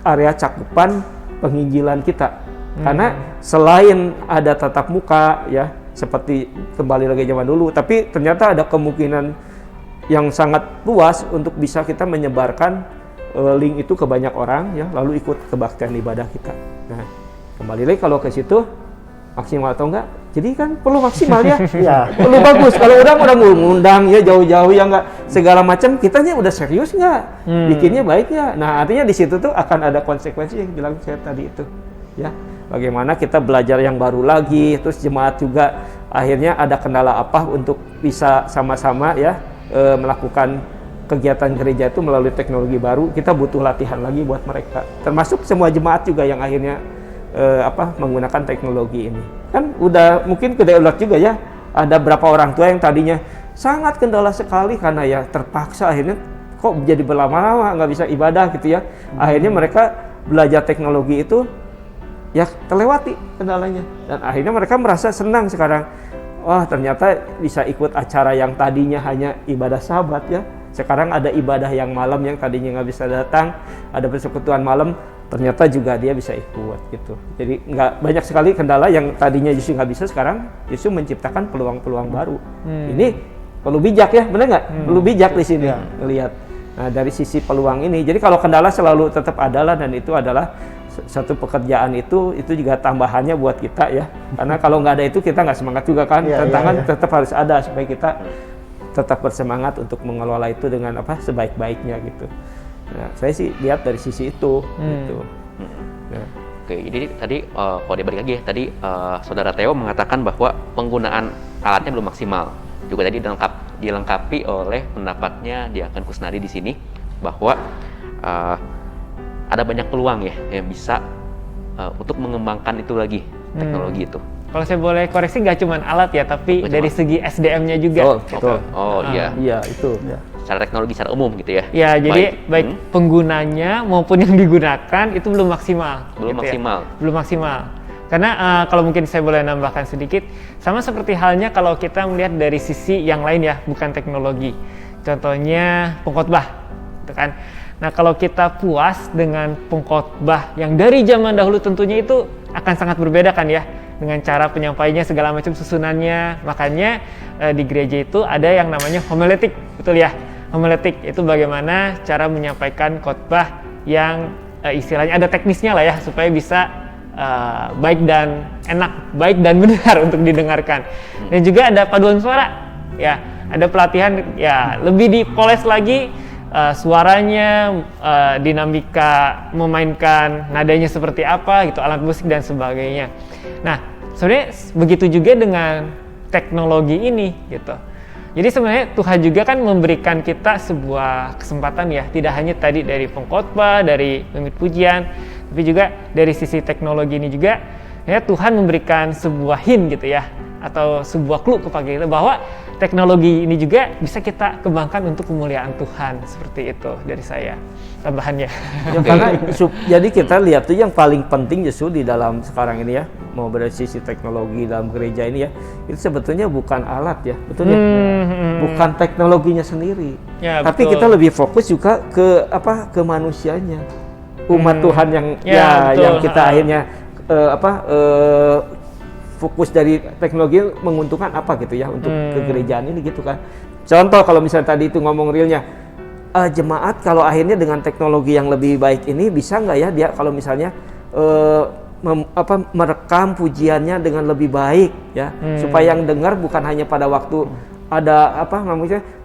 area cakupan penginjilan kita. Karena selain ada tatap muka ya, seperti kembali lagi zaman dulu, tapi ternyata ada kemungkinan yang sangat luas untuk bisa kita menyebarkan link itu ke banyak orang ya, lalu ikut kebaktian ibadah kita. Nah, kembali lagi kalau ke situ maksimal atau enggak, jadi kan perlu maksimal ya. Perlu bagus. Kalau orang udah ngundang ya jauh-jauh ya enggak segala macam, kitanya udah serius enggak, bikinnya baik ya. Nah, artinya di situ tuh akan ada konsekuensi yang bilang saya tadi itu ya. Bagaimana kita belajar yang baru lagi, terus jemaat juga akhirnya ada kendala apa untuk bisa sama-sama ya melakukan kegiatan gereja itu melalui teknologi baru. Kita butuh latihan lagi buat mereka, termasuk semua jemaat juga yang akhirnya menggunakan teknologi ini. Kan udah mungkin kedaulat juga ya, ada berapa orang tua yang tadinya sangat kendala sekali karena ya terpaksa akhirnya kok jadi berlama-lama nggak bisa ibadah gitu ya. Akhirnya mereka belajar teknologi itu ya terlewati kendalanya, dan akhirnya mereka merasa senang sekarang. Wah, ternyata bisa ikut acara yang tadinya hanya ibadah Sabat ya, sekarang ada ibadah yang malam yang tadinya nggak bisa datang, ada persekutuan malam, ternyata juga dia bisa ikut gitu. Jadi nggak banyak sekali kendala yang tadinya justru nggak bisa, sekarang justru menciptakan peluang-peluang baru. Ini perlu bijak ya, benar nggak? Perlu bijak di sini melihat. Nah, dari sisi peluang ini, jadi kalau kendala selalu tetap adalah, dan itu adalah satu pekerjaan itu juga tambahannya buat kita ya, karena kalau nggak ada itu kita nggak semangat juga kan. Tantangan tetap harus ada supaya kita tetap bersemangat untuk mengelola itu dengan sebaik-baiknya gitu. Nah, saya sih lihat dari sisi itu gitu. Nah. Oke, jadi tadi kalau dibalik lagi ya, tadi Saudara Theo mengatakan bahwa penggunaan alatnya belum maksimal. Juga tadi dilengkapi oleh pendapatnya Diaken Kusnadi di sini bahwa ada banyak peluang ya yang bisa untuk mengembangkan itu lagi teknologi itu. Kalau saya boleh koreksi, nggak cuma alat ya, tapi dari segi SDM-nya juga. Betul. Oh iya. Iya itu. Ya. Secara teknologi secara umum gitu ya. Ya, jadi baik penggunanya maupun yang digunakan itu belum maksimal. Belum gitu maksimal. Ya. Belum maksimal. Karena kalau mungkin saya boleh nambahkan sedikit, sama seperti halnya kalau kita melihat dari sisi yang lain ya, bukan teknologi. Contohnya pengkhotbah, gitu kan. Nah, kalau kita puas dengan pengkhotbah yang dari zaman dahulu tentunya itu akan sangat berbeda kan ya, dengan cara penyampaiannya segala macam susunannya. Makanya di gereja itu ada yang namanya homiletik, betul ya? Homiletik itu bagaimana cara menyampaikan khotbah yang istilahnya ada teknisnya lah ya, supaya bisa baik dan enak, baik dan benar untuk didengarkan. Dan juga ada paduan suara, ya, ada pelatihan ya lebih dipoles lagi. Suaranya, dinamika memainkan nadanya seperti apa gitu, alat musik dan sebagainya. Nah, sebenarnya begitu juga dengan teknologi ini gitu. Jadi sebenarnya Tuhan juga kan memberikan kita sebuah kesempatan ya, tidak hanya tadi dari pengkhotbah, dari pemimpin pujian, tapi juga dari sisi teknologi ini juga ya Tuhan memberikan sebuah hint gitu ya, atau sebuah clue kepada kita bahwa teknologi ini juga bisa kita kembangkan untuk kemuliaan Tuhan. Seperti itu dari saya tambahannya. Ya, karena jadi kita lihat tuh yang paling penting justru di dalam sekarang ini ya, mau dari sisi teknologi dalam gereja ini ya, itu sebetulnya bukan alat ya, betul ya, bukan teknologinya sendiri, ya, tapi betul. kita lebih fokus juga ke manusianya, umat Tuhan yang yang kita akhirnya fokus dari teknologi menguntungkan apa gitu ya untuk kegerejaan ini gitu kan. Contoh kalau misalnya tadi itu ngomong realnya, jemaat kalau akhirnya dengan teknologi yang lebih baik ini bisa nggak ya dia kalau misalnya merekam pujiannya dengan lebih baik ya, supaya yang dengar bukan hanya pada waktu ada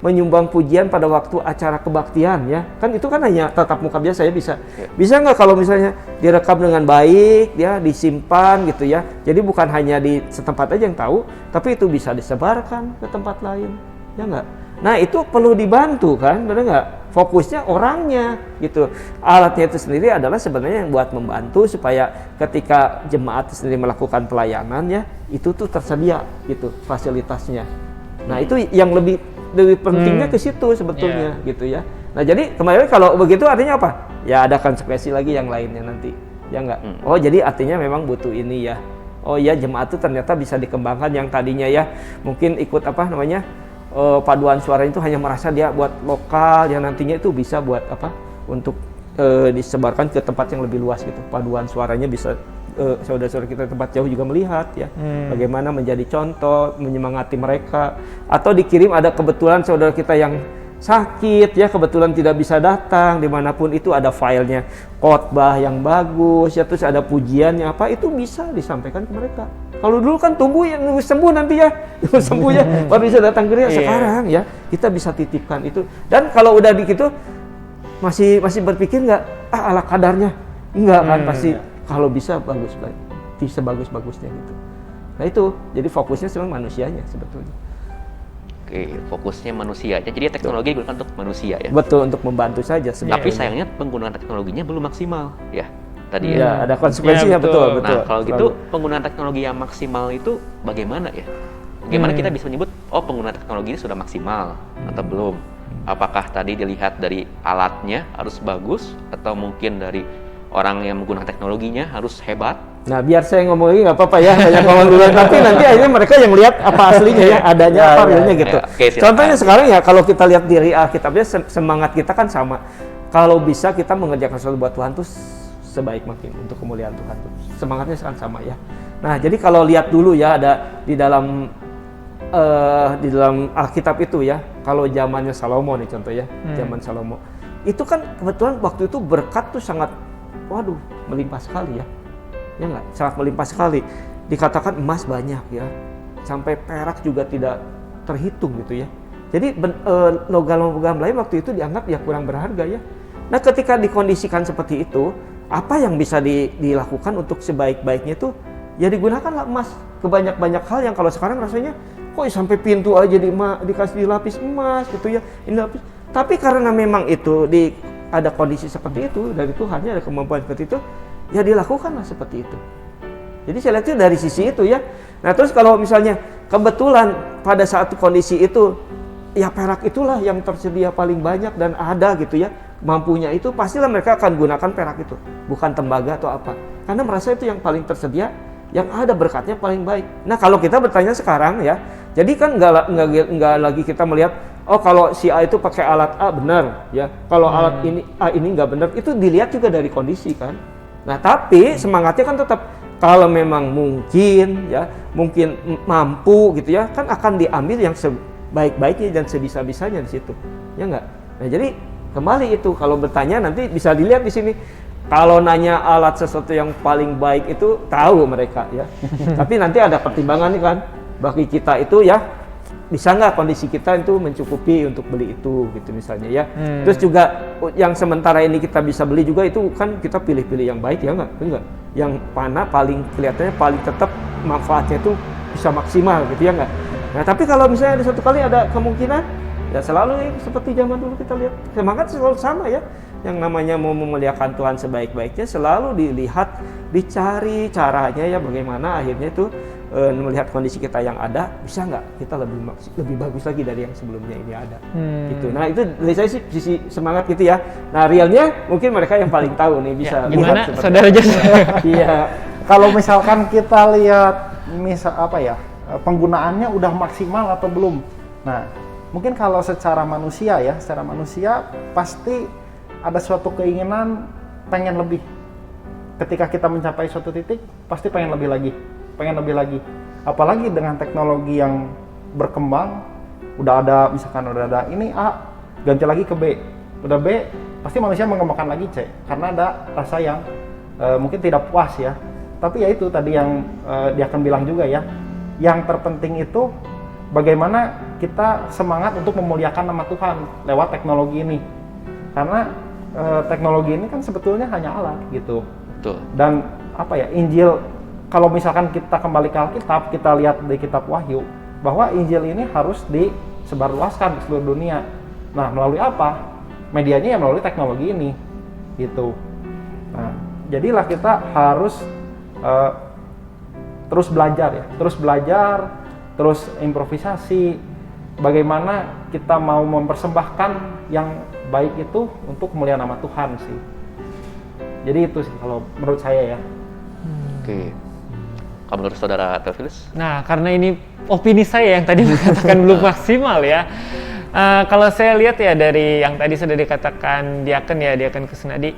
menyumbang pujian pada waktu acara kebaktian ya, kan itu kan hanya tatap muka biasa ya, bisa nggak kalau misalnya direkam dengan baik ya, disimpan gitu ya, jadi bukan hanya di setempat aja yang tahu, tapi itu bisa disebarkan ke tempat lain ya nggak. Nah itu perlu dibantu kan, benar nggak? Fokusnya orangnya gitu, alatnya itu sendiri adalah sebenarnya yang buat membantu supaya ketika jemaat sendiri melakukan pelayanan ya, itu tuh tersedia gitu fasilitasnya. Nah itu yang lebih pentingnya ke situ sebetulnya gitu ya. Nah jadi kemarin kalau begitu artinya apa? Ya ada konsekuensi lagi yang lainnya nanti, ya enggak? Oh jadi artinya memang butuh ini ya. Oh iya jemaat itu ternyata bisa dikembangkan yang tadinya ya mungkin ikut paduan suara itu hanya merasa dia buat lokal, yang nantinya itu bisa buat untuk disebarkan ke tempat yang lebih luas gitu. Paduan suaranya bisa saudara-saudara kita tempat jauh juga melihat ya, bagaimana menjadi contoh, menyemangati mereka, atau dikirim ada kebetulan saudara kita yang sakit ya, kebetulan tidak bisa datang, dimanapun itu ada filenya, khotbah yang bagus ya, terus ada pujiannya itu bisa disampaikan ke mereka. Kalau dulu kan tunggu ya, nunggu sembuh nanti ya, nunggu sembuh ya baru bisa datang ke gereja. Sekarang ya kita bisa titipkan itu, dan kalau udah begitu masih berpikir nggak ala kadarnya, enggak kan, pasti kalau bisa bagus-bagusnya gitu. Nah itu, jadi fokusnya sebenarnya manusianya sebetulnya. Oke, fokusnya manusianya. Jadi teknologi digunakan untuk manusia ya. Betul, untuk membantu saja sebenarnya. Tapi sayangnya penggunaan teknologinya belum maksimal ya. Tadi ya. Ada konsekuensinya, betul. Nah, kalau gitu penggunaan teknologi yang maksimal itu bagaimana ya? Bagaimana kita bisa menyebut penggunaan teknologi ini sudah maksimal atau belum? Apakah tadi dilihat dari alatnya harus bagus, atau mungkin dari orang yang menggunakan teknologinya harus hebat? Nah, biar saya ngomong lagi nggak apa-apa ya, banyak ngomong dulu. Tapi nanti akhirnya mereka yang lihat apa aslinya ya, adanya apa realnya gitu. Contohnya sekarang ya, kalau kita lihat di Alkitabnya, semangat kita kan sama. Kalau bisa kita mengerjakan sesuatu buat Tuhan tuh sebaik mungkin untuk kemuliaan Tuhan tuh. Semangatnya kan sama ya. Nah, jadi kalau lihat dulu ya, ada di dalam Alkitab itu ya, kalau zamannya Salomo nih contoh ya, zaman Salomo. Itu kan kebetulan waktu itu berkat tuh sangat melimpah sekali ya. Ya enggak? Sangat melimpah sekali. Dikatakan emas banyak ya. Sampai perak juga tidak terhitung gitu ya. Jadi logam-logam lain waktu itu dianggap ya kurang berharga ya. Nah ketika dikondisikan seperti itu, apa yang bisa dilakukan untuk sebaik-baiknya itu ya digunakanlah emas ke banyak hal yang kalau sekarang rasanya kok sampai pintu aja dikasih dilapis emas gitu ya. Ini lapis. Tapi karena memang itu ada kondisi seperti itu dari Tuhannya, ada kemampuan seperti itu, ya dilakukanlah seperti itu. Jadi saya lihat itu dari sisi itu ya. Nah terus kalau misalnya kebetulan pada saat kondisi itu ya perak itulah yang tersedia paling banyak dan ada gitu ya mampunya, itu pastilah mereka akan gunakan perak itu, bukan tembaga atau apa, karena merasa itu yang paling tersedia, yang ada berkatnya paling baik. Nah kalau kita bertanya sekarang ya, jadi kan nggak lagi kita melihat oh kalau si A itu pakai alat A benar ya, kalau alat ini A ini nggak benar, itu dilihat juga dari kondisi kan. Nah tapi semangatnya kan tetap kalau memang mungkin ya, mungkin mampu gitu ya, kan akan diambil yang baik-baiknya dan sebisa-bisanya di situ, ya enggak? Nah jadi kembali itu kalau bertanya nanti bisa dilihat di sini. Kalau nanya alat sesuatu yang paling baik itu tahu mereka ya. Tapi nanti ada pertimbangan nih kan, bagi kita itu ya bisa nggak kondisi kita itu mencukupi untuk beli itu gitu misalnya ya. Terus juga yang sementara ini kita bisa beli juga itu kan kita pilih-pilih yang baik ya enggak? Yang mana paling kelihatannya paling tetap manfaatnya itu bisa maksimal gitu ya enggak? Nah tapi kalau misalnya ada satu kali ada kemungkinan, ya selalu seperti zaman dulu kita lihat, semangat selalu sama ya. Yang namanya mau memuliakan Tuhan sebaik-baiknya selalu dilihat, dicari caranya ya bagaimana akhirnya itu melihat kondisi kita yang ada, bisa nggak kita lebih bagus lagi dari yang sebelumnya ini ada. Gitu. Nah itu dari saya sih sisi semangat gitu ya. Nah realnya mungkin mereka yang paling tahu nih bisa. Ya, gimana saudara Jas? Iya. Kalau misalkan kita lihat penggunaannya udah maksimal atau belum. Nah, mungkin kalau secara manusia pasti ada suatu keinginan pengen lebih. Ketika kita mencapai suatu titik, pasti pengen lebih lagi. Apalagi dengan teknologi yang berkembang, udah ada ini A, ganti lagi ke B. Udah B, pasti manusia mengembangkan lagi C, karena ada rasa yang mungkin tidak puas ya. Tapi ya itu tadi yang dia akan bilang juga ya. Yang terpenting itu bagaimana kita semangat untuk memuliakan nama Tuhan lewat teknologi ini. Karena teknologi ini kan sebetulnya hanya alat gitu. Betul. Dan Injil, kalau misalkan kita kembali ke Alkitab, kita lihat di kitab Wahyu bahwa Injil ini harus disebarluaskan di seluruh dunia. Nah, melalui apa? Medianya ya melalui teknologi ini gitu. Nah, jadilah kita harus terus belajar, terus improvisasi, bagaimana kita mau mempersembahkan yang baik itu untuk kemuliaan nama Tuhan sih. Jadi itu sih kalau menurut saya ya. Oke. Kalau menurut saudara Theophilus? Nah, karena ini opini saya yang tadi mengatakan belum maksimal ya. Kalau saya lihat ya dari yang tadi sudah dikatakan Diakon Kusnadi,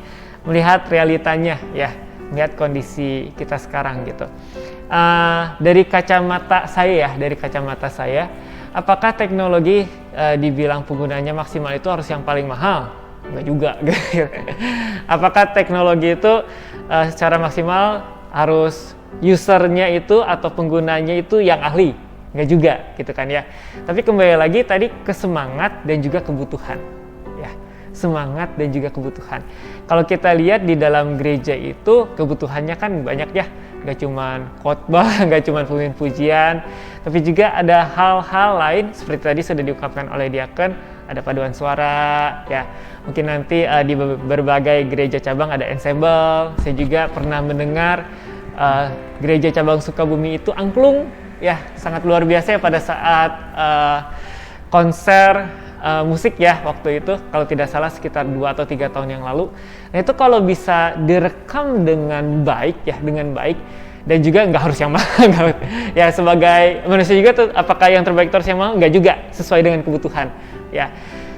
melihat realitanya ya, melihat kondisi kita sekarang gitu. Dari kacamata saya, apakah teknologi dibilang penggunanya maksimal itu harus yang paling mahal? Enggak juga. Apakah teknologi itu secara maksimal harus usernya itu atau penggunanya itu yang ahli? Enggak juga gitu kan ya. Tapi kembali lagi tadi ke semangat dan juga kebutuhan. Ya, semangat dan juga kebutuhan. Kalau kita lihat di dalam gereja itu kebutuhannya kan banyak ya. Gak cuman khotbah, gak cuman pujian, tapi juga ada hal-hal lain seperti tadi sudah diungkapkan oleh Diakon, ada paduan suara, ya mungkin nanti di berbagai gereja cabang ada ensemble. Saya juga pernah mendengar gereja cabang Sukabumi itu angklung, ya sangat luar biasa ya pada saat konser musik ya waktu itu, kalau tidak salah sekitar 2 atau 3 tahun yang lalu. Nah itu kalau bisa direkam dengan baik dan juga nggak harus yang mahal ya, sebagai manusia juga tuh apakah yang terbaik terus yang mahal, nggak juga, sesuai dengan kebutuhan ya.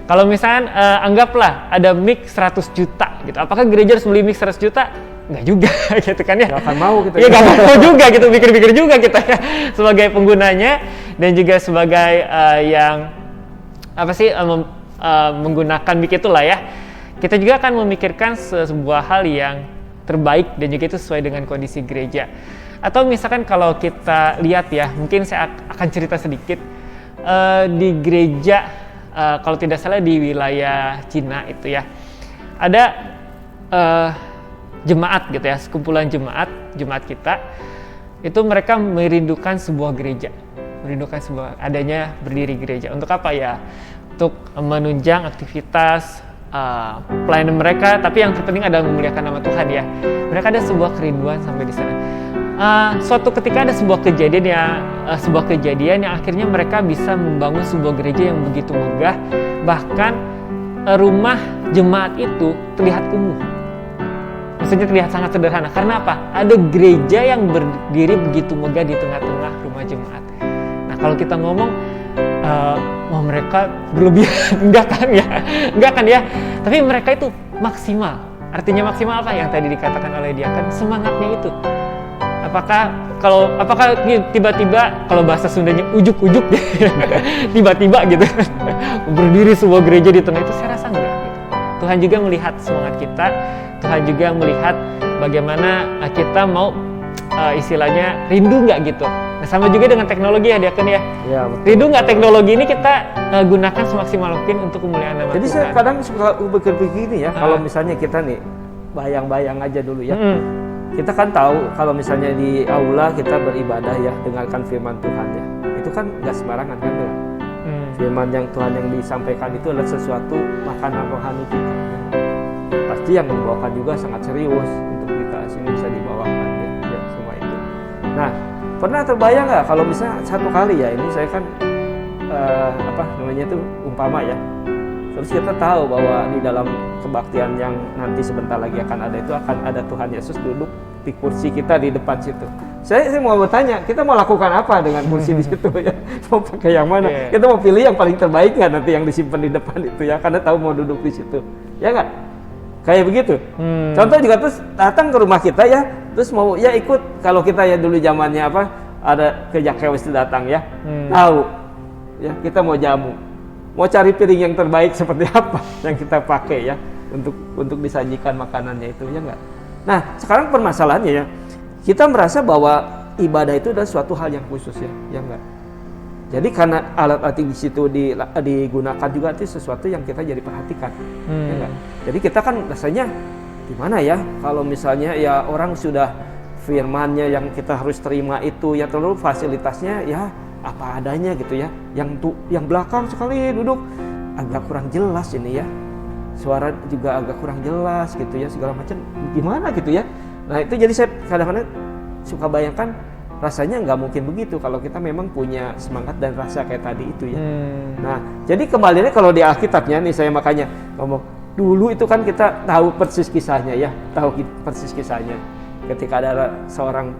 Kalau misalnya anggaplah ada mic 100 juta gitu, apakah gereja harus beli mic 100 juta? Nggak juga gitu kan ya. Nggak akan mau gitu ya. Nggak mau juga gitu, pikir-pikir juga kita ya sebagai penggunanya dan juga sebagai yang menggunakan mic itulah ya. Kita juga akan memikirkan sebuah hal yang terbaik dan juga itu sesuai dengan kondisi gereja. Atau misalkan kalau kita lihat ya, mungkin saya akan cerita sedikit di gereja kalau tidak salah di wilayah Cina itu ya, ada jemaat gitu ya, sekumpulan jemaat kita itu mereka merindukan sebuah gereja, merindukan sebuah adanya berdiri gereja. Untuk apa ya? Untuk menunjang aktivitas pelayanan mereka, tapi yang terpenting adalah memuliakan nama Tuhan ya. Mereka ada sebuah kerinduan sampai di sana. Suatu ketika ada sebuah kejadian yang akhirnya mereka bisa membangun sebuah gereja yang begitu megah, bahkan rumah jemaat itu terlihat kumuh. Maksudnya terlihat sangat sederhana. Karena apa? Ada gereja yang berdiri begitu megah di tengah-tengah rumah jemaat. Nah, kalau kita ngomong, mereka berlebihan, enggak kan ya. Tapi mereka itu maksimal. Artinya maksimal apa? Yang tadi dikatakan oleh dia kan semangatnya itu. Apakah tiba-tiba kalau bahasa Sundanya ujuk-ujuk tiba-tiba gitu berdiri sebuah gereja di tengah itu, saya rasa enggak gitu. Tuhan juga melihat semangat kita, Tuhan juga melihat bagaimana kita mau istilahnya rindu nggak gitu. Nah, sama juga dengan teknologi ya Diakon ya. Ya, betul. Rindu nggak teknologi ini kita gunakan semaksimal mungkin untuk kemuliaan nama Tuhan. Jadi saya kadang suka berpikir gini ya, kalau misalnya kita nih bayang-bayang aja dulu ya. Kita kan tahu kalau misalnya di aula kita beribadah ya, dengarkan firman Tuhan ya. Itu kan nggak sembarangan kan ya. Firman yang Tuhan yang disampaikan itu adalah sesuatu makanan rohani kita. Pasti yang membawakan juga sangat serius untuk kita sini bisa dibawakan ya semua itu. Nah, pernah terbayang nggak kalau misalnya satu kali ya, ini saya kan umpama ya. Terus kita tahu bahwa di dalam kebaktian yang nanti sebentar lagi akan ada itu akan ada Tuhan Yesus duduk di kursi kita di depan situ. Saya mau bertanya, kita mau lakukan apa dengan kursi di situ ya? Mau pakai yang mana? Yeah. Kita mau pilih yang paling terbaik nggak nanti yang disimpan di depan itu ya? Karena tahu mau duduk di situ, ya nggak? Kayak begitu. Contoh juga terus datang ke rumah kita ya, terus mau ya ikut kalau kita ya dulu zamannya ada ke Jakewes datang ya, tahu ya kita mau jamu. Mau cari piring yang terbaik seperti apa yang kita pakai ya untuk disajikan makanannya itu ya enggak. Nah, sekarang permasalahannya ya, kita merasa bahwa ibadah itu adalah suatu hal yang khusus ya enggak. Jadi karena alat-alat di situ digunakan juga itu sesuatu yang kita jadi perhatikan. Ya enggak. Jadi kita kan rasanya gimana ya kalau misalnya ya orang sudah firmannya yang kita harus terima itu ya, terlalu fasilitasnya ya apa adanya gitu ya, yang belakang sekali duduk agak kurang jelas ini ya, suara juga agak kurang jelas gitu ya, segala macam gimana gitu ya. Nah itu jadi saya kadang-kadang suka bayangkan rasanya nggak mungkin begitu kalau kita memang punya semangat dan rasa kayak tadi itu ya. Nah jadi kembalinya kalau di Alkitabnya nih saya makanya ngomong dulu itu kan kita tahu persis kisahnya ya, ketika ada seorang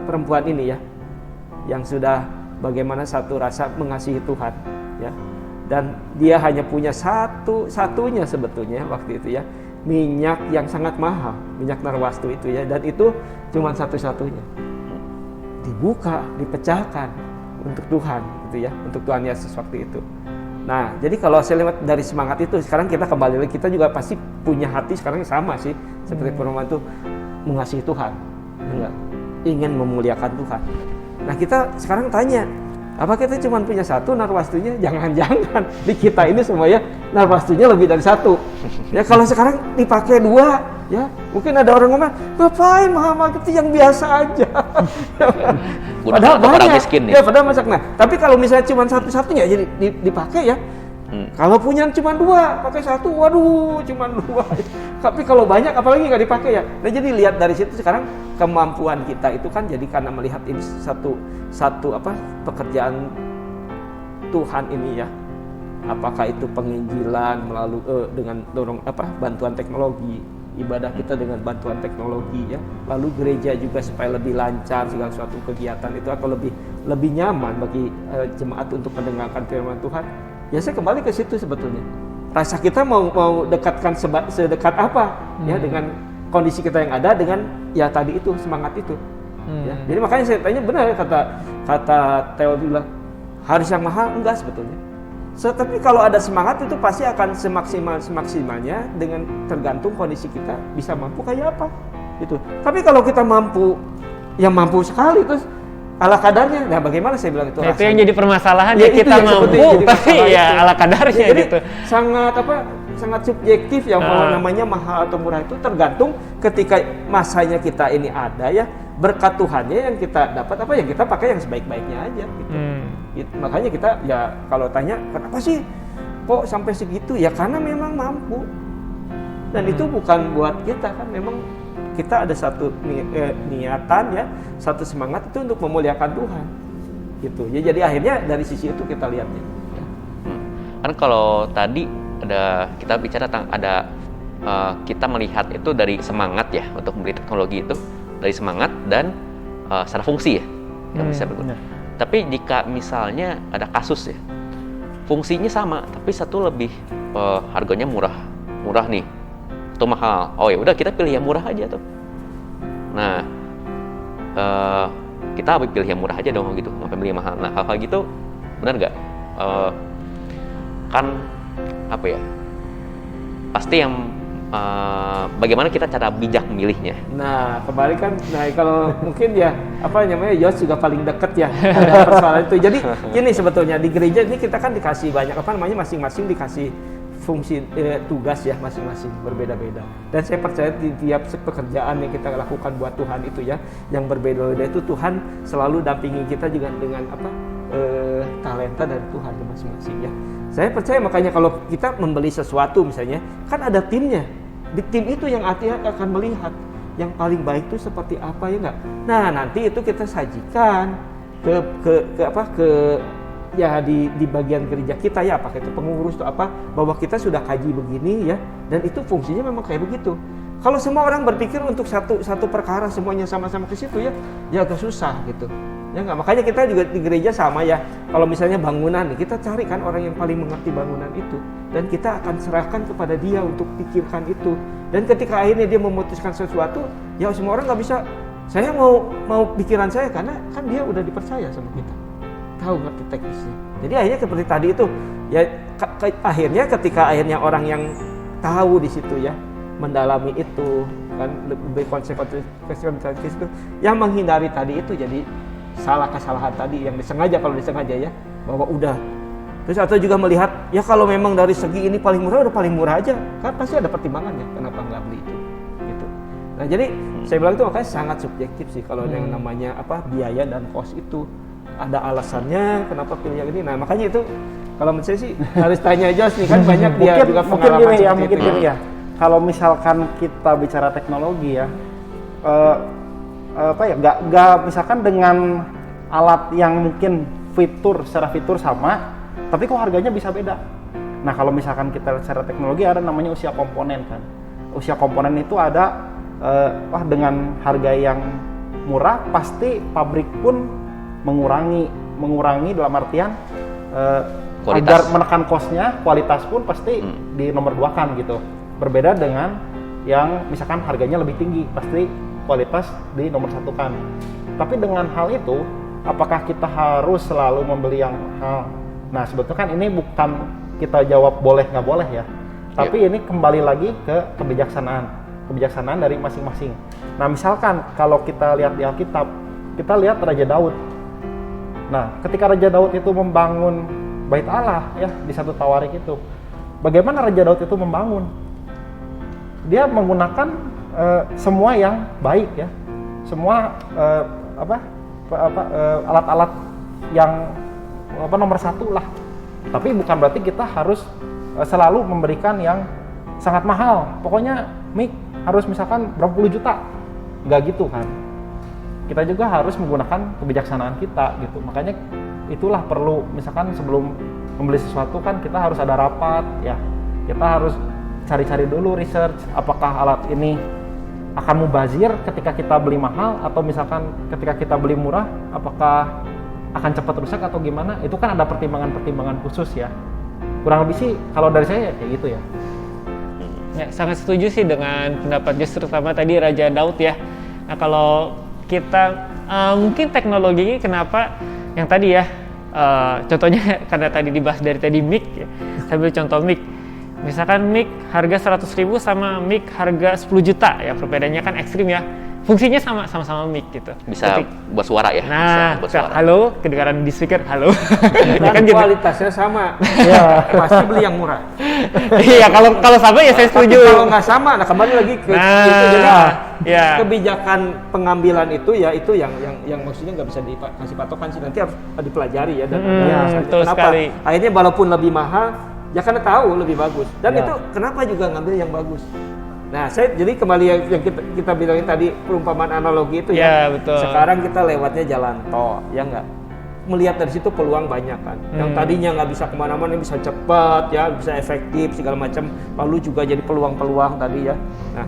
perempuan ini ya yang sudah bagaimana satu rasa mengasihi Tuhan ya, dan dia hanya punya satunya sebetulnya waktu itu ya, minyak yang sangat mahal, minyak narwastu itu ya, dan itu cuma satu-satunya dibuka, dipecahkan untuk Tuhan gitu ya, untuk Tuhan Yesus waktu itu. Nah jadi kalau saya lihat dari semangat itu, sekarang kita kembali lagi, kita juga pasti punya hati sekarang sama sih seperti perempuan itu, mengasihi Tuhan enggak, ingin memuliakan Tuhan. Nah kita sekarang tanya, apa kita cuma punya satu narwastunya? Jangan-jangan di kita ini semua ya narwastunya lebih dari satu. Ya kalau sekarang dipakai dua, ya mungkin ada orang ngomong, ngapain mahal itu yang biasa aja. Padahal banyak, miskin, ya padahal masak. Nah tapi kalau misalnya cuma satu-satunya jadi dipakai ya. Kalau punya cuma dua, pakai satu, waduh cuma dua. Tapi kalau banyak apalagi nggak dipakai ya. Nah jadi lihat dari situ sekarang kemampuan kita itu kan jadi karena melihat ini satu pekerjaan Tuhan ini ya. Apakah itu penginjilan melalui dengan bantuan teknologi, ibadah kita dengan bantuan teknologi ya. Lalu gereja juga supaya lebih lancar segala suatu kegiatan itu atau lebih nyaman bagi jemaat untuk mendengarkan firman Tuhan. Ya saya kembali ke situ sebetulnya. Rasa kita mau dekatkan sedekat apa ya dengan kondisi kita yang ada dengan ya tadi itu semangat itu. Ya. Jadi makanya saya tanya benar kata Theo bilang harus yang mahal, enggak sebetulnya. Tapi kalau ada semangat itu pasti akan semaksimalnya dengan tergantung kondisi kita bisa mampu kayak apa itu. Tapi kalau kita mampu sekali terus ala kadarnya. Nah, bagaimana saya bilang itu? Nah, itu yang jadi permasalahan Ya, ya, itu kita yang mampu sebetulnya jadi tapi masalah ya itu. ala kadarnya Jadi gitu. sangat subjektif ya kalau namanya mahal atau murah itu tergantung ketika masanya kita ini ada ya, berkat Tuhannya yang kita dapat apa yang kita pakai yang sebaik-baiknya aja gitu. Makanya kita ya kalau tanya kenapa sih kok sampai segitu ya, karena memang mampu. Dan itu bukan buat kita kan, memang kita ada satu niatan ya, satu semangat itu untuk memuliakan Tuhan gitu ya. Jadi akhirnya dari sisi itu kita lihatnya ya. Kan kalau tadi kita bicara tentang kita melihat itu dari semangat ya, untuk membeli teknologi itu dari semangat dan secara fungsi ya yang bisa berguna. Tapi jika misalnya ada kasus ya, fungsinya sama tapi satu lebih harganya murah nih atau mahal, oh ya udah kita pilih yang murah aja tuh. Nah kita pilih yang murah aja dong gitu, nggak pilih yang mahal. Nah hal-hal gitu benar nggak? Kan apa ya, pasti yang bagaimana kita cara bijak memilihnya. Nah kembali kan, nah kalau mungkin ya apa namanya, Yos juga paling deket ya ada persoalan itu. Jadi gini, sebetulnya di gereja ini kita kan dikasih banyak apa namanya, masing-masing dikasih fungsi tugas ya, masing-masing berbeda-beda. Dan saya percaya di tiap pekerjaan yang kita lakukan buat Tuhan itu ya, yang berbeda-beda itu Tuhan selalu dampingi kita juga dengan apa talenta dari Tuhan masing-masing ya. Saya percaya makanya kalau kita membeli sesuatu misalnya, kan ada timnya. Di tim itu yang akan melihat yang paling baik itu seperti apa ya enggak. Nah, nanti itu kita sajikan ya di bagian gereja kita ya, apakah itu pengurus atau apa, bahwa kita sudah kaji begini ya, dan itu fungsinya memang kayak begitu. Kalau semua orang berpikir untuk satu perkara semuanya sama-sama ke situ ya agak susah gitu. Ya enggak, makanya kita juga di gereja sama ya. Kalau misalnya bangunan nih, kita cari kan orang yang paling mengerti bangunan itu, dan kita akan serahkan kepada dia untuk pikirkan itu. Dan ketika akhirnya dia memutuskan sesuatu, ya semua orang nggak bisa. Saya mau pikiran saya, karena kan dia udah dipercaya sama kita, tahu ngerti teknisnya. Jadi akhirnya seperti tadi itu ya, akhirnya ketika orang yang tahu di situ ya, mendalami itu kan, lebih konsekuensi itu, yang menghindari tadi itu jadi kesalahan tadi yang disengaja, kalau disengaja ya, bahwa udah terus, atau juga melihat ya kalau memang dari segi ini paling murah, udah paling murah aja kan, pasti ada pertimbangannya kenapa nggak beli itu gitu. Nah jadi saya bilang itu makanya sangat subjektif sih kalau yang namanya apa biaya dan cost itu, ada alasannya kenapa pilih yang ini. Nah makanya itu kalau menurut saya sih harus tanya Jos nih, kan banyak dia juga pengalaman mungkin gini ya. Kalau misalkan kita bicara teknologi ya, nggak misalkan dengan alat yang mungkin secara fitur sama, tapi kok harganya bisa beda. Nah kalau misalkan kita secara teknologi ada namanya usia komponen kan. Usia komponen itu ada dengan harga yang murah, pasti pabrik pun mengurangi dalam artian agar menekan cost-nya, kualitas pun pasti di nomor 2 kan gitu. Berbeda dengan yang misalkan harganya lebih tinggi, pasti kualitas di nomor 1 kan. Tapi dengan hal itu, apakah kita harus selalu membeli yang mahal? Nah sebetulnya kan ini bukan kita jawab boleh nggak boleh ya, tapi ini kembali lagi ke kebijaksanaan dari masing-masing. Nah misalkan kalau kita lihat di Alkitab, kita lihat Raja Daud. Nah ketika Raja Daud itu membangun Bait Allah ya di 1 Tawarik itu, bagaimana Raja Daud itu membangun? Dia menggunakan semua yang baik ya, semua alat-alat yang nomor 1 lah. Tapi bukan berarti kita harus selalu memberikan yang sangat mahal. Pokoknya mic harus misalkan berapa puluh juta, nggak gitu kan. Kita juga harus menggunakan kebijaksanaan kita gitu. Makanya itulah perlu, misalkan sebelum membeli sesuatu kan kita harus ada rapat ya. Kita harus cari-cari dulu research, apakah alat ini akan mubazir ketika kita beli mahal, atau misalkan ketika kita beli murah apakah akan cepat rusak atau gimana. Itu kan ada pertimbangan-pertimbangan khusus ya. Kurang lebih sih kalau dari saya kayak gitu ya. Ya, sangat setuju sih dengan pendapat Jos, terutama tadi Raja Daud ya. Nah kalau kita mungkin teknologi ini kenapa yang tadi ya, contohnya karena tadi dibahas dari tadi mic ya, saya ambil contoh mic. Misalkan mic harga 100.000 sama mic harga 10 juta ya, perbedaannya kan ekstrim ya. fungsinya sama-sama mic gitu. Bisa buat suara ya. Nah, buat suara. halo, kedengaran di speaker, halo. Dan Kan gitu. kualitasnya sama. Ya, pasti beli yang murah. Iya, kalau sama ya saya Tapi setuju. kalau nggak sama, nah kembali lagi ke itu. Jadi ya. kebijakan pengambilan itu ya itu yang maksudnya nggak bisa dikasih patokan sih, nanti harus dipelajari ya. Dan betul kenapa? sekali. Akhirnya walaupun lebih mahal, ya karena tahu lebih bagus. Dan Ya. itu kenapa juga ngambil yang bagus? Nah, saya jadi kembali yang kita bilangin tadi perumpamaan analogi itu Ya, betul. Sekarang kita lewatnya jalan tol, ya nggak? Melihat dari situ peluang banyak kan. Yang tadinya nggak bisa kemana-mana bisa cepat ya, bisa efektif segala macam. Lalu juga jadi peluang-peluang tadi ya. Nah,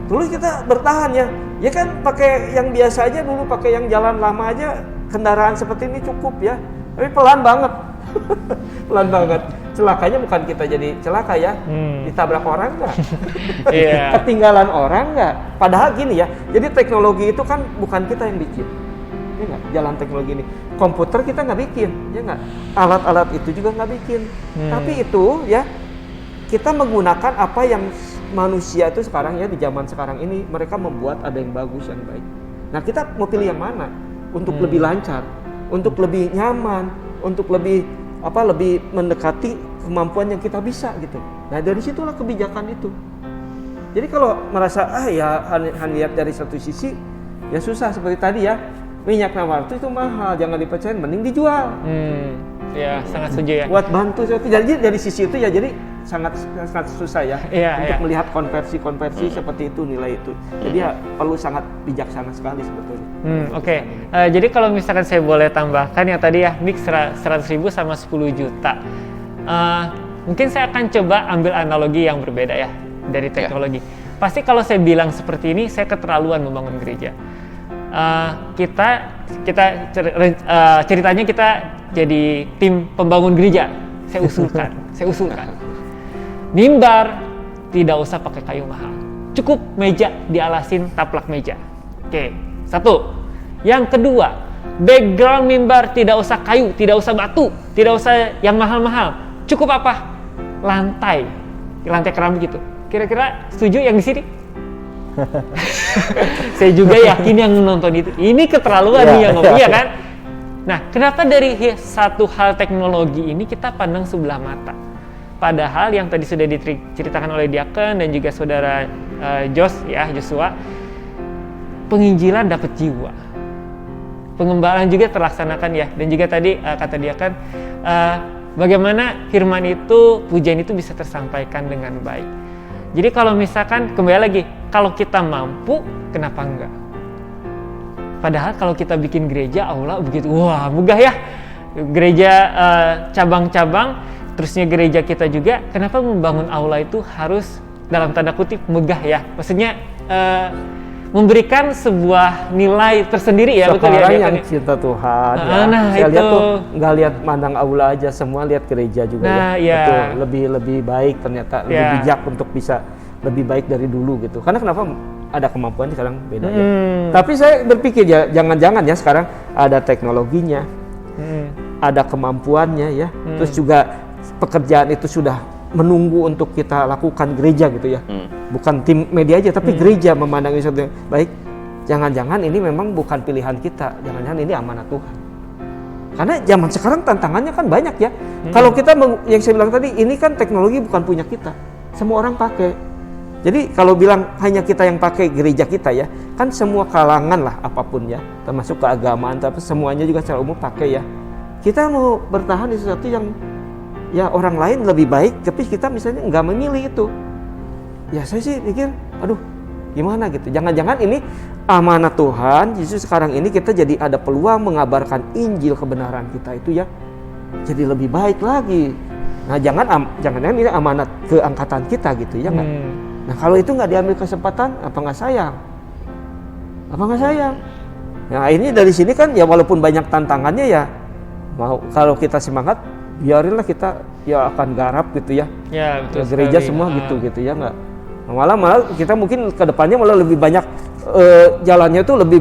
dulu kita bertahan ya. Ya kan pakai yang biasa aja dulu, pakai yang jalan lama aja, kendaraan seperti ini cukup ya. Tapi pelan banget. Pelan banget. Celakanya bukan kita jadi celaka ya, ditabrak orang nggak, Iya. ketinggalan orang nggak. Padahal gini ya, jadi teknologi itu kan bukan kita yang bikin, ya nggak? Jalan teknologi ini, komputer kita nggak bikin, ya nggak? Alat-alat itu juga nggak bikin. Tapi itu ya kita menggunakan apa yang manusia itu sekarang ya di zaman sekarang ini mereka membuat ada yang bagus yang baik. Nah kita mau pilih yang mana? Untuk lebih lancar, untuk lebih nyaman, untuk lebih mendekati kemampuan yang kita bisa gitu. Nah dari situlah kebijakan itu. Jadi kalau merasa hanya lihat dari satu sisi ya susah seperti tadi ya, minyak nawar itu mahal, jangan dipercaya, mending dijual. Ya, sangat setuju ya. Buat bantu seperti jadi dari sisi itu ya jadi sangat susah ya untuk melihat konversi seperti itu, nilai itu. Jadi ya perlu sangat bijaksana sekali sebetulnya. Oke. Jadi kalau misalkan saya boleh tambahkan yang tadi ya, mix 100.000 sama 10 juta. Mungkin saya akan coba ambil analogi yang berbeda ya dari teknologi. Pasti kalau saya bilang seperti ini, saya keterlaluan membangun gereja. Ceritanya kita jadi tim pembangun gereja. Saya usulkan. Mimbar tidak usah pakai kayu mahal. Cukup meja dialasin taplak meja. Oke, satu. Yang kedua, background mimbar tidak usah kayu, tidak usah batu, tidak usah yang mahal-mahal. Cukup apa? Lantai keramik gitu. Kira-kira setuju yang di sini? Saya juga yakin yang menonton itu. Ini keterlaluan nih yang ngomong, ya kan? Nah, kenapa dari satu hal teknologi ini kita pandang sebelah mata? Padahal yang tadi sudah diceritakan oleh Diaken dan juga saudara Joshua, penginjilan dapat jiwa, pengembalaan juga terlaksanakan ya, dan juga tadi kata Diaken, bagaimana firman itu, pujian itu bisa tersampaikan dengan baik. Jadi kalau misalkan kembali lagi, kalau kita mampu, kenapa enggak? Padahal kalau kita bikin gereja aula begitu, wah megah ya, gereja cabang-cabang, terusnya gereja kita juga, kenapa membangun aula itu harus dalam tanda kutip megah ya? Maksudnya memberikan sebuah nilai tersendiri ya, betul ya? Sekarang yang cinta Tuhan ya. Saya lihat tuh nggak lihat mandang aula aja, semua lihat gereja juga Betul, lebih baik ternyata, lebih bijak untuk bisa lebih baik dari dulu gitu. Karena kenapa ada kemampuan sekarang beda ya. Tapi saya berpikir ya jangan-jangan ya sekarang ada teknologinya, ada kemampuannya ya, terus juga pekerjaan itu sudah menunggu untuk kita lakukan gereja gitu ya. Bukan tim media aja, tapi gereja memandang itu baik. Jangan-jangan ini memang bukan pilihan kita, jangan-jangan ini amanat Tuhan. Karena zaman sekarang tantangannya kan banyak ya. Kalau kita yang saya bilang tadi, ini kan teknologi bukan punya kita, semua orang pakai. Jadi kalau bilang hanya kita yang pakai gereja kita ya, kan semua kalangan lah apapun ya, termasuk keagamaan, tapi semuanya juga secara umum pakai ya. Kita mau bertahan di sesuatu yang ya orang lain lebih baik, tapi kita misalnya nggak memilih itu. Ya saya sih pikir, aduh gimana gitu. Jangan-jangan ini amanat Tuhan, justru sekarang ini kita jadi ada peluang mengabarkan Injil kebenaran kita itu ya, jadi lebih baik lagi. Nah jangan ini amanat keangkatan kita gitu ya nggak? Nah kalau itu nggak diambil kesempatan, apa nggak sayang? Nah ini dari sini kan ya walaupun banyak tantangannya ya, mau kalau kita semangat, biarinlah kita ya akan garap gitu ya. Ya betul. Gereja sekali. Semua gitu ya nggak. Malah kita mungkin kedepannya malah lebih banyak jalannya itu lebih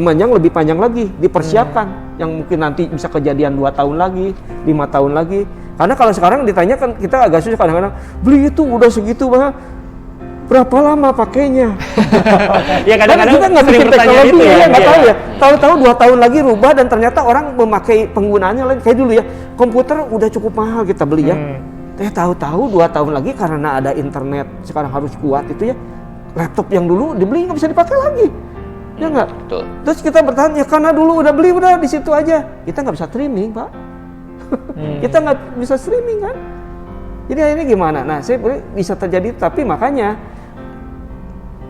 panjang lagi dipersiapkan, yang mungkin nanti bisa kejadian 2 tahun lagi, 5 tahun lagi. Karena kalau sekarang ditanya kan kita agak susah kadang-kadang, beli itu udah segitu banget. berapa lama pakainya? Ya kadang-kadang kita nggak sering bikin bertanya teknologi itu ya. nggak tahu ya. Tahu-tahu 2 tahun lagi rubah dan ternyata orang memakai penggunaannya lain. Kayak dulu ya, komputer udah cukup mahal kita beli ya. Tahu-tahu 2 tahun lagi karena ada internet sekarang harus kuat itu ya, laptop yang dulu dibeli nggak bisa dipakai lagi. Ya nggak? Betul. Terus kita bertahan ya karena dulu udah beli udah di situ aja. Kita nggak bisa streaming, Pak. Kita nggak bisa streaming kan? Jadi akhirnya gimana? Nah, saya bisa terjadi, tapi makanya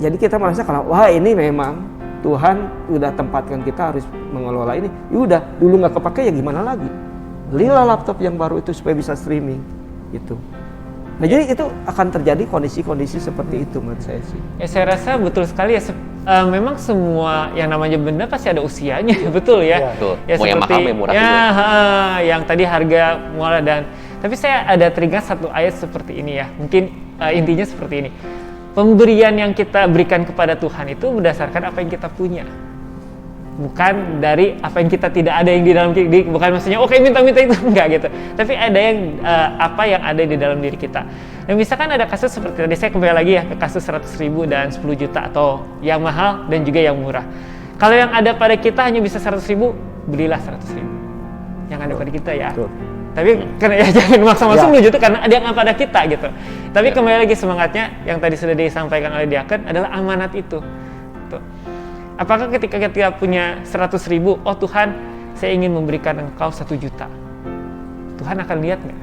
jadi kita merasa kalau wah ini memang Tuhan udah tempatkan kita harus mengelola ini. Yaudah, dulu nggak kepake ya gimana lagi? Belilah laptop yang baru itu supaya bisa streaming gitu. Nah, jadi itu akan terjadi kondisi-kondisi seperti itu menurut saya sih. Ya saya rasa betul sekali ya. Memang semua yang namanya benda pasti ada usianya, betul ya. Betul. Ya, mau yang mahal, mau yang murah juga. Yang tadi harga murah dan. Tapi saya ada teringat satu ayat seperti ini ya. Mungkin intinya seperti ini. Pemberian yang kita berikan kepada Tuhan itu berdasarkan apa yang kita punya. Bukan dari apa yang kita tidak ada yang di dalam diri, bukan maksudnya oke minta-minta itu enggak gitu. Tapi ada yang apa yang ada di dalam diri kita. Dan misalkan ada kasus seperti tadi, saya kembali lagi ya ke kasus 100.000 dan 10 juta atau yang mahal dan juga yang murah. Kalau yang ada pada kita hanya bisa 100.000, belilah 100.000. Yang ada pada kita ya. Betul. Tapi karena ya jangan maksa-maksa 10 juta karena ada yang pada kita gitu. Tapi kembali lagi semangatnya yang tadi sudah disampaikan oleh Diaken adalah amanat itu. Tuh. Apakah ketika kita punya 100.000, oh Tuhan, saya ingin memberikan engkau 1 juta. Tuhan akan lihat nggak?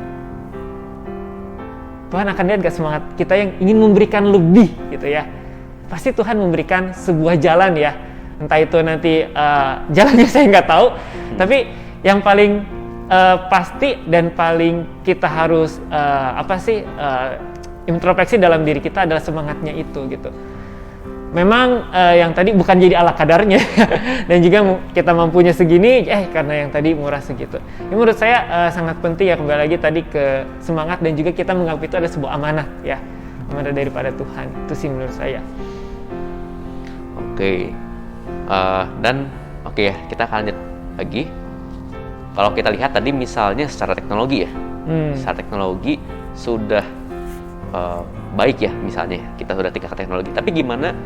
Tuhan akan lihat nggak semangat kita yang ingin memberikan lebih gitu ya? Pasti Tuhan memberikan sebuah jalan ya. Entah itu nanti jalannya saya nggak tahu. Tapi yang paling pasti dan paling kita harus introspeksi dalam diri kita adalah semangatnya itu gitu. Memang yang tadi bukan jadi ala kadarnya dan juga kita mampunya segini karena yang tadi murah segitu. Ini menurut saya sangat penting ya, kembali lagi tadi ke semangat dan juga kita menganggap itu ada sebuah amanah ya, amanah daripada Tuhan. Itu sih menurut saya. Oke. Dan oke ya, kita akan lanjut lagi. Kalau kita lihat tadi misalnya secara teknologi ya, secara teknologi sudah baik ya, misalnya kita sudah tingkat teknologi. Tapi gimana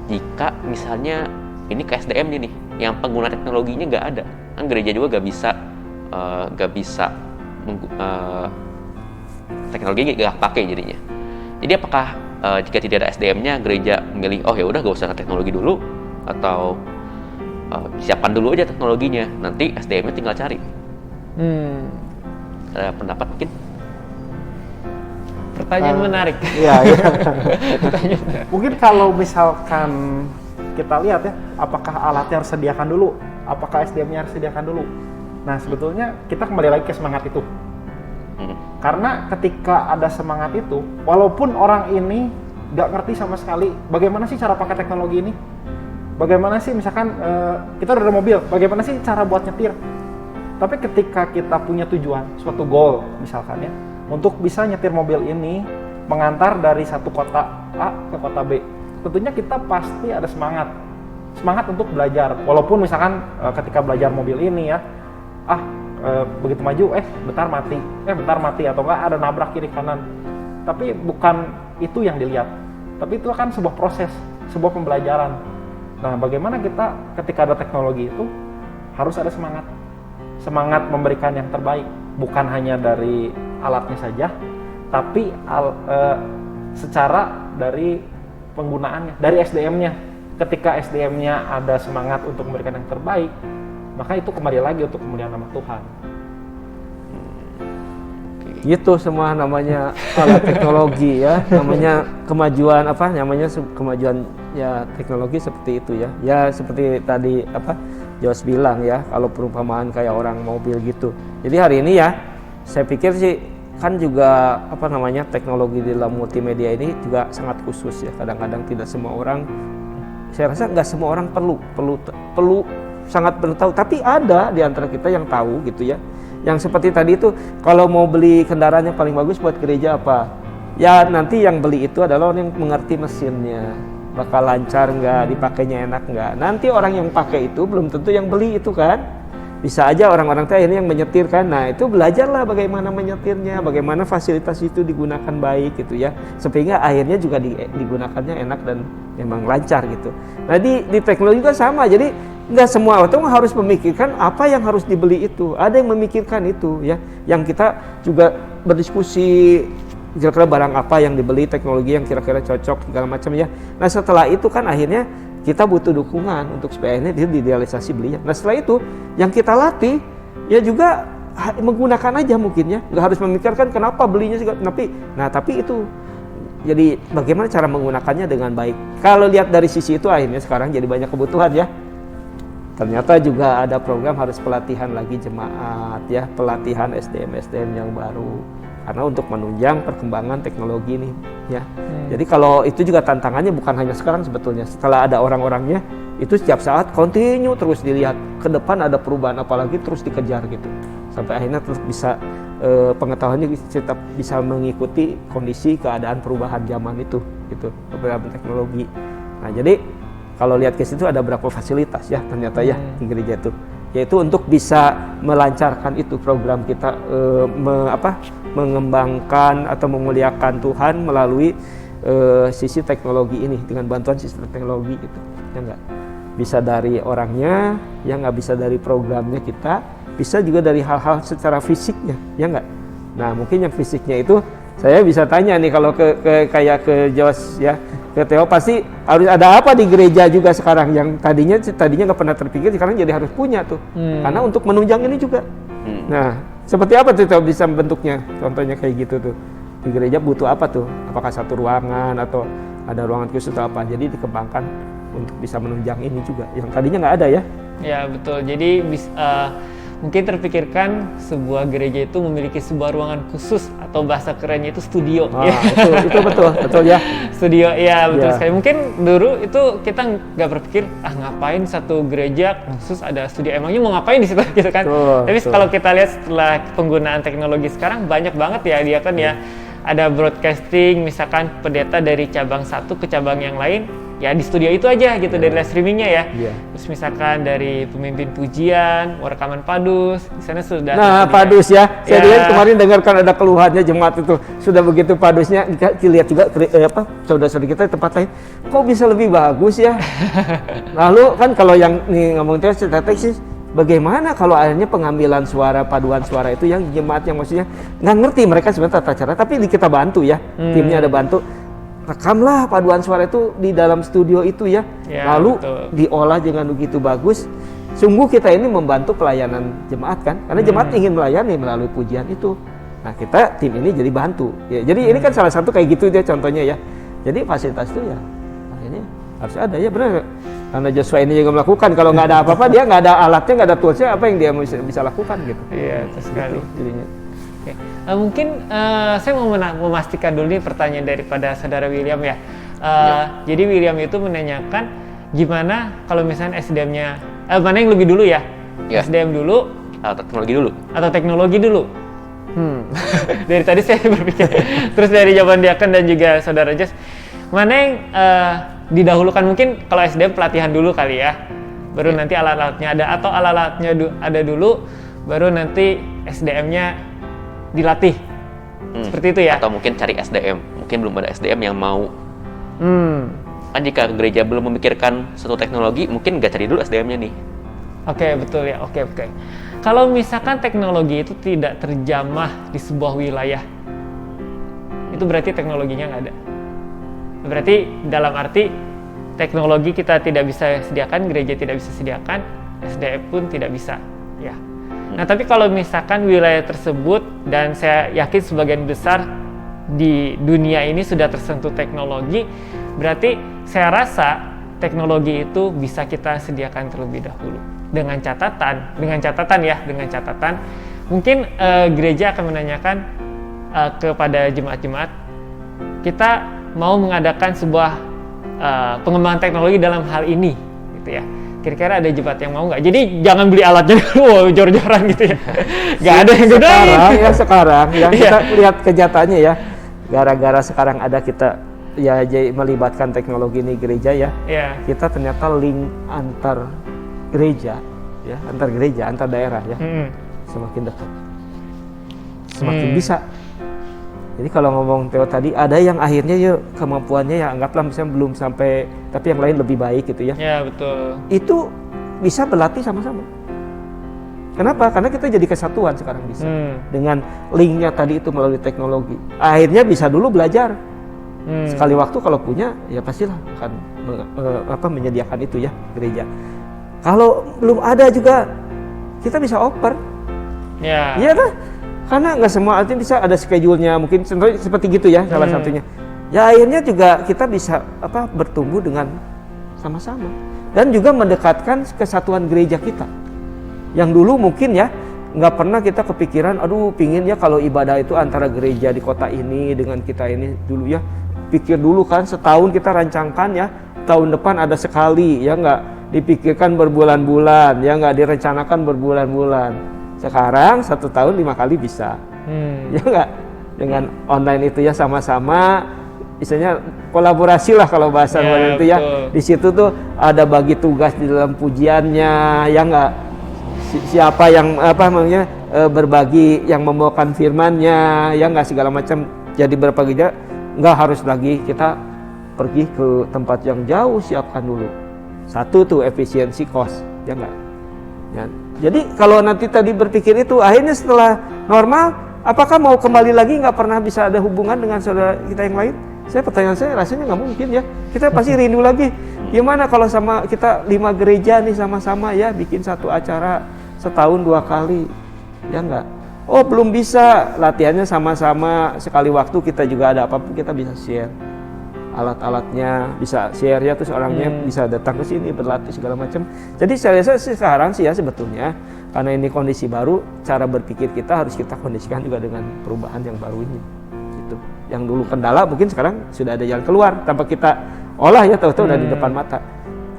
jika misalnya ini ke SDM-nya nih, yang pengguna teknologinya nggak ada, kan gereja juga nggak bisa teknologi nggak pakai jadinya. Jadi apakah jika tidak ada SDM-nya, gereja memilih oh ya udah nggak usah teknologi dulu, atau siapkan dulu aja teknologinya, nanti SDM-nya tinggal cari. Ada pendapat mungkin? Pertanyaan menarik. Iya. Mungkin kalau misalkan kita lihat ya, apakah alatnya harus sediakan dulu, apakah SDM-nya harus sediakan dulu. Nah, sebetulnya kita kembali lagi ke semangat itu. Karena ketika ada semangat itu, walaupun orang ini nggak ngerti sama sekali bagaimana sih cara pakai teknologi ini, bagaimana sih misalkan kita udah ada mobil, bagaimana sih cara buat nyetir. Tapi ketika kita punya tujuan, suatu goal misalkan ya, untuk bisa nyetir mobil ini mengantar dari satu kota A ke kota B, tentunya kita pasti ada semangat untuk belajar. Walaupun misalkan ketika belajar mobil ini ya, begitu maju bentar mati atau enggak ada nabrak kiri kanan. Tapi bukan itu yang dilihat, tapi itu kan sebuah proses, sebuah pembelajaran. Nah, bagaimana kita ketika ada teknologi itu harus ada semangat memberikan yang terbaik, bukan hanya dari alatnya saja, tapi secara dari penggunaannya, dari SDM-nya. Ketika SDM-nya ada semangat untuk memberikan yang terbaik, maka itu kembali lagi untuk kemuliaan nama Tuhan. Gitu semua namanya alat teknologi ya, namanya kemajuan kemajuan ya teknologi seperti itu ya. Ya seperti tadi Jos bilang ya, kalau perumpamaan kayak orang mobil gitu. Jadi hari ini ya, saya pikir sih kan juga teknologi di dalam multimedia ini juga sangat khusus ya. Kadang-kadang tidak semua orang, saya rasa nggak semua orang perlu sangat perlu tahu, tapi ada di antara kita yang tahu gitu ya. Yang seperti tadi itu, kalau mau beli kendaraannya paling bagus buat gereja apa? Ya nanti yang beli itu adalah orang yang mengerti mesinnya, bakal lancar nggak, dipakainya enak nggak. Nanti orang yang pakai itu belum tentu yang beli itu kan. bisa aja orang-orang teh akhirnya yang menyetir kan. Nah, itu belajarlah bagaimana menyetirnya, bagaimana fasilitas itu digunakan baik gitu ya. Sehingga akhirnya juga digunakannya enak dan memang lancar gitu. Nah, di teknologi juga sama. Jadi nggak semua orang harus memikirkan apa yang harus dibeli itu. Ada yang memikirkan itu ya. Yang kita juga berdiskusi kira-kira barang apa yang dibeli, teknologi yang kira-kira cocok segala macam ya. Nah, setelah itu kan akhirnya kita butuh dukungan untuk supaya ini direalisasi belinya. Nah, setelah itu yang kita latih ya juga menggunakan aja mungkin ya, nggak harus memikirkan kenapa belinya juga. Tapi itu jadi bagaimana cara menggunakannya dengan baik. Kalau lihat dari sisi itu akhirnya sekarang jadi banyak kebutuhan ya. Ternyata juga ada program harus pelatihan lagi jemaat ya, pelatihan SDM yang baru. Karena untuk menunjang perkembangan teknologi ini ya. Jadi kalau itu juga tantangannya bukan hanya sekarang sebetulnya. Setelah ada orang-orangnya, itu setiap saat continue terus dilihat. Ke depan ada perubahan apalagi terus dikejar gitu. Sampai akhirnya terus bisa pengetahuannya tetap bisa mengikuti kondisi keadaan perubahan zaman itu gitu, beberapa teknologi. Nah, jadi kalau lihat ke situ ada berapa fasilitas ya ternyata ya di gereja itu. Yaitu untuk bisa melancarkan itu program kita mengembangkan atau memuliakan Tuhan melalui sisi teknologi ini dengan bantuan sistem teknologi itu ya enggak bisa dari orangnya ya nggak bisa dari programnya kita bisa juga dari hal-hal secara fisiknya ya enggak. Nah mungkin yang fisiknya itu saya bisa tanya nih kalau kayak ke Jos ya ke Theo pasti harus ada apa di gereja juga sekarang yang tadinya nggak pernah terpikir sekarang jadi harus punya tuh karena untuk menunjang ini juga. Nah seperti apa tuh Theo bisa bentuknya contohnya kayak gitu tuh di gereja butuh apa tuh apakah satu ruangan atau ada ruangan khusus atau apa jadi dikembangkan untuk bisa menunjang ini juga yang tadinya nggak ada ya. Ya betul jadi mungkin terpikirkan sebuah gereja itu memiliki sebuah ruangan khusus atau bahasa kerennya itu studio. Itu betul ya. Studio ya betul sekali. Mungkin dulu itu kita nggak berpikir ngapain satu gereja khusus ada studio emangnya mau ngapain di situ gitu kan. Tapi kalau kita lihat setelah penggunaan teknologi sekarang banyak banget ya dia kan ya ada broadcasting misalkan pendeta dari cabang satu ke cabang yang lain. Ya di studio itu aja gitu dari live streamingnya ya. Terus misalkan dari pemimpin pujian, rekaman padus, di sana sudah. Nah padus ya, saya kemarin dengarkan ada keluhannya jemaat itu sudah begitu padusnya, dilihat juga saudara-saudara kita di tempat lain, kok bisa lebih bagus ya. Lalu kan kalau yang nih ngomong tesis, bagaimana kalau akhirnya pengambilan suara, paduan suara itu yang jemaat yang maksudnya nggak ngerti mereka sebenarnya tata cara, tapi kita bantu ya, timnya ada bantu. Rekamlah paduan suara itu di dalam studio itu ya lalu diolah dengan begitu bagus. Sungguh kita ini membantu pelayanan jemaat kan, karena jemaat ingin melayani melalui pujian itu. Nah kita tim ini jadi bantu ya. Jadi ini kan salah satu kayak gitu dia contohnya ya. Jadi fasilitas itu ya akhirnya harus ada ya benar. Karena Joshua ini juga melakukan kalau nggak ada apa-apa dia nggak ada alatnya nggak ada toolsnya apa yang dia bisa lakukan gitu. Iya betul sekali. Jadinya. Mungkin saya mau memastikan dulu nih pertanyaan daripada saudara William ya. Jadi William itu menanyakan gimana kalau misalnya SDM-nya mana yang lebih dulu ya? SDM dulu atau teknologi dulu? Dari tadi saya berpikir. Terus dari jawaban Diaken dan juga saudara Jos, mana yang didahulukan? Mungkin kalau SDM pelatihan dulu kali ya. Baru nanti alat-alatnya ada atau alat-alatnya ada dulu baru nanti SDM-nya dilatih seperti itu ya atau mungkin cari SDM mungkin belum ada SDM yang mau kan jika gereja belum memikirkan satu teknologi mungkin nggak cari dulu SDM-nya nih. Oke, betul ya. Oke. Kalau misalkan teknologi itu tidak terjamah di sebuah wilayah itu berarti teknologinya nggak ada, berarti dalam arti teknologi kita tidak bisa sediakan, gereja tidak bisa sediakan, SDM pun tidak bisa ya. Nah, tapi kalau misalkan wilayah tersebut dan saya yakin sebagian besar di dunia ini sudah tersentuh teknologi, berarti saya rasa teknologi itu bisa kita sediakan terlebih dahulu. Dengan catatan, mungkin gereja akan menanyakan kepada jemaat-jemaat, kita mau mengadakan sebuah pengembangan teknologi dalam hal ini, gitu ya. Kira-kira ada jemaat yang mau nggak? Jadi jangan beli alatnya dulu, jor-joran gitu ya. Nggak ada yang gunain. Sekarang kita lihat kenyataannya ya. Gara-gara sekarang ada kita ya melibatkan teknologi ini gereja ya. Kita ternyata link antar gereja ya, antar gereja, antar daerah ya, semakin dekat, semakin bisa. Jadi kalau ngomong Theo tadi, ada yang akhirnya ya kemampuannya ya anggaplah misalnya belum sampai, tapi yang lain lebih baik gitu ya. Ya betul. Itu bisa berlatih sama-sama. Kenapa? Karena kita jadi kesatuan sekarang bisa. Dengan linknya tadi itu melalui teknologi. Akhirnya bisa dulu belajar. Sekali waktu kalau punya, ya pastilah akan menyediakan itu ya gereja. Kalau belum ada juga, kita bisa oper. Ya. Iya kan? Karena nggak semua artinya bisa ada schedule-nya, mungkin seperti gitu ya salah satunya. Ya akhirnya juga kita bisa bertumbuh dengan sama-sama. Dan juga mendekatkan kesatuan gereja kita. Yang dulu mungkin ya nggak pernah kita kepikiran, aduh pingin ya kalau ibadah itu antara gereja di kota ini dengan kita ini dulu ya. Pikir dulu kan, setahun kita rancangkan ya, tahun depan ada sekali ya, nggak dipikirkan berbulan-bulan ya, nggak direncanakan berbulan-bulan. Sekarang 1 tahun 5 kali bisa, ya nggak, dengan online itu ya sama-sama, misalnya kolaborasi lah kalau bahasa itu ya. Di situ tuh ada bagi tugas di dalam pujiannya, ya nggak, siapa yang berbagi, yang membawakan firman-Nya, ya nggak, segala macam. Jadi berapa gereja, nggak harus lagi kita pergi ke tempat yang jauh, siapkan dulu. Satu tuh efisiensi cost, ya nggak. Ya. Jadi kalau nanti tadi berpikir itu, akhirnya setelah normal, apakah mau kembali lagi nggak pernah bisa ada hubungan dengan saudara kita yang lain? Pertanyaan saya rasanya nggak mungkin ya. Kita pasti rindu lagi. Gimana kalau sama kita 5 gereja nih sama-sama ya bikin satu acara setahun 2 kali, ya nggak? Oh belum bisa, latihannya sama-sama, sekali waktu kita juga ada apa-apa kita bisa share. Alat-alatnya bisa share ya, terus orangnya bisa datang ke sini berlatih segala macam. Jadi saya rasa sekarang sih ya sebetulnya karena ini kondisi baru, cara berpikir kita harus kita kondisikan juga dengan perubahan yang baru ini. Gitu. Yang dulu kendala mungkin sekarang sudah ada jalan keluar tanpa kita olah ya, tahu-tahu udah di depan mata.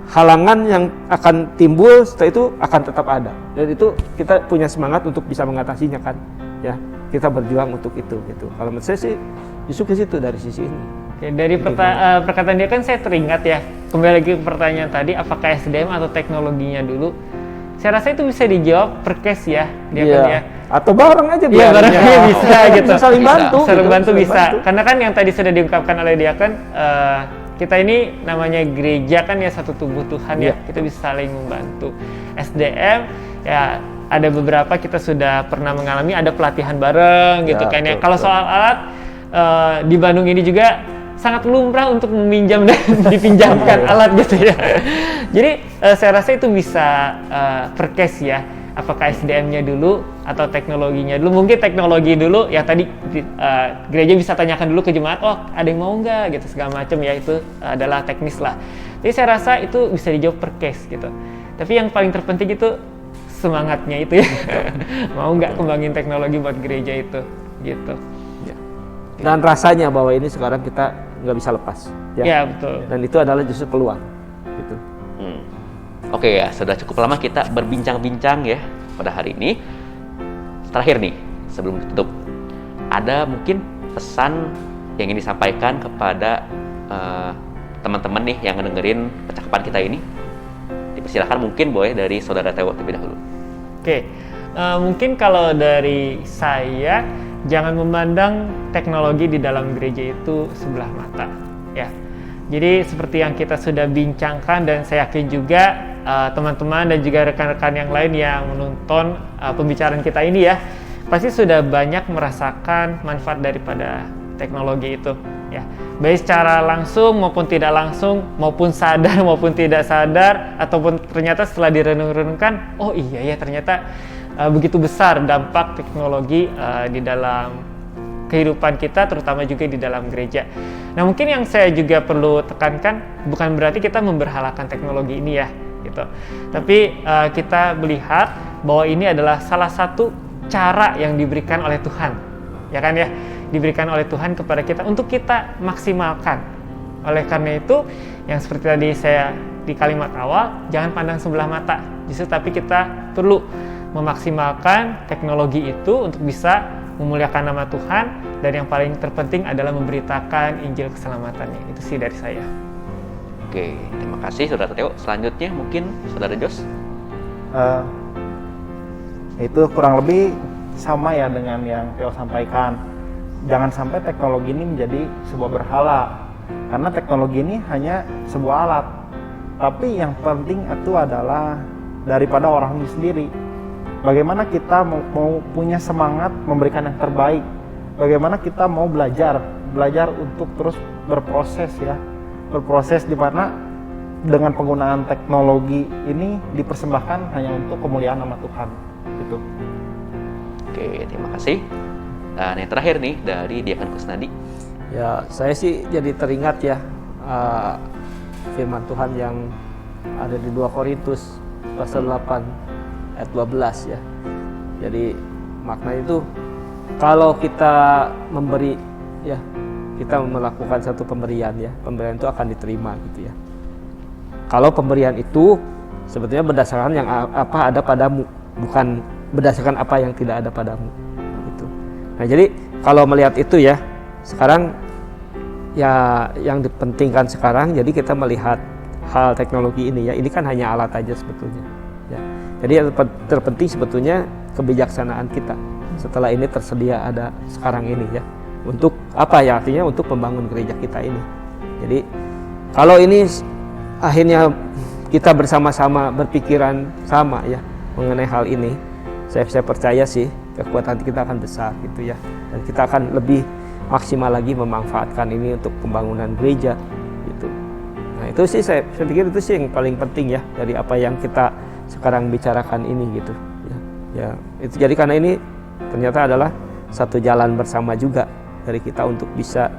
Halangan yang akan timbul setelah itu akan tetap ada. Dan itu kita punya semangat untuk bisa mengatasinya kan. Ya, kita berjuang untuk itu gitu. Kalau menurut saya sih justru ke situ dari sisi ini. Oke, dari perkataan dia kan saya teringat ya, kembali lagi ke pertanyaan tadi, apakah SDM atau teknologinya dulu? Saya rasa itu bisa dijawab per case ya, dia kan ya. Atau bareng aja biar. Iya, barengnya bisa gitu. Saling bantu. Saling bantu bisa. Karena kan yang tadi sudah diungkapkan oleh dia kan, kita ini namanya gereja kan ya satu tubuh Tuhan ya, kita bisa saling membantu. SDM ya ada beberapa kita sudah pernah mengalami, ada pelatihan bareng gitu kan ya. Kalau soal alat di Bandung ini juga sangat lumrah untuk meminjam dan dipinjamkan alat gitu ya. Jadi saya rasa itu bisa per case ya. Apakah SDM-nya dulu atau teknologinya dulu? Mungkin teknologi dulu ya, tadi gereja bisa tanyakan dulu ke jemaat, oh ada yang mau nggak gitu segala macam ya, itu adalah teknis lah. Jadi saya rasa itu bisa dijawab per case gitu. Tapi yang paling terpenting itu semangatnya itu ya. Mau nggak kembangin teknologi buat gereja itu gitu. Dan rasanya bahwa ini sekarang kita nggak bisa lepas. Ya betul. Dan itu adalah justru peluang. Gitu. Oke ya, sudah cukup lama kita berbincang-bincang ya pada hari ini. Terakhir nih, sebelum ditutup, ada mungkin pesan yang ingin disampaikan kepada teman-teman nih yang ngedengerin percakapan kita ini. Dipersilakan mungkin boleh dari Saudara Theo terlebih dahulu. Oke, mungkin kalau dari saya, jangan memandang teknologi di dalam gereja itu sebelah mata ya. Jadi seperti yang kita sudah bincangkan, dan saya yakin juga teman-teman dan juga rekan-rekan yang lain yang menonton pembicaraan kita ini ya, pasti sudah banyak merasakan manfaat daripada teknologi itu ya, baik secara langsung maupun tidak langsung, maupun sadar maupun tidak sadar, ataupun ternyata setelah direnung-renungkan, oh iya ya ternyata begitu besar dampak teknologi di dalam kehidupan kita, terutama juga di dalam gereja. Nah mungkin yang saya juga perlu tekankan, bukan berarti kita memberhalakan teknologi ini ya gitu. Tapi kita melihat bahwa ini adalah salah satu cara yang diberikan oleh Tuhan, ya kan ya, diberikan oleh Tuhan kepada kita untuk kita maksimalkan. Oleh karena itu, yang seperti tadi saya di kalimat awal, jangan pandang sebelah mata, justru tapi kita perlu memaksimalkan teknologi itu untuk bisa memuliakan nama Tuhan, dan yang paling terpenting adalah memberitakan Injil keselamatannya. Itu sih dari saya. Oke, terima kasih Saudara Theo. Selanjutnya mungkin Saudara Jos. Itu kurang lebih sama ya dengan yang Theo sampaikan. Jangan sampai teknologi ini menjadi sebuah berhala, karena teknologi ini hanya sebuah alat. Tapi yang penting itu adalah daripada orang ini sendiri. Bagaimana kita mau punya semangat memberikan yang terbaik. Bagaimana kita mau belajar untuk terus berproses ya. Berproses di mana dengan penggunaan teknologi ini dipersembahkan hanya untuk kemuliaan nama Tuhan. Gitu. Oke, terima kasih. Dan yang terakhir nih dari Diakan Kusnadi. Ya, saya sih jadi teringat ya firman Tuhan yang ada di 2 Korintus pasal 8 ayat 12 ya. Jadi makna itu kalau kita memberi ya, kita melakukan satu pemberian ya, pemberian itu akan diterima gitu ya. Kalau pemberian itu sebetulnya berdasarkan yang apa ada padamu, bukan berdasarkan apa yang tidak ada padamu gitu. Nah, jadi kalau melihat itu ya, sekarang ya yang dipentingkan sekarang, jadi kita melihat hal teknologi ini ya, ini kan hanya alat aja sebetulnya ya. Jadi yang terpenting sebetulnya kebijaksanaan kita setelah ini tersedia ada sekarang ini ya, untuk apa ya, artinya untuk membangun gereja kita ini. Jadi kalau ini akhirnya kita bersama-sama berpikiran sama ya mengenai hal ini, saya percaya sih kekuatan kita akan besar gitu ya, dan kita akan lebih maksimal lagi memanfaatkan ini untuk pembangunan gereja gitu. Nah itu sih saya pikir itu sih yang paling penting ya dari apa yang kita sekarang bicarakan ini gitu ya. Itu jadi karena ini ternyata adalah satu jalan bersama juga dari kita untuk bisa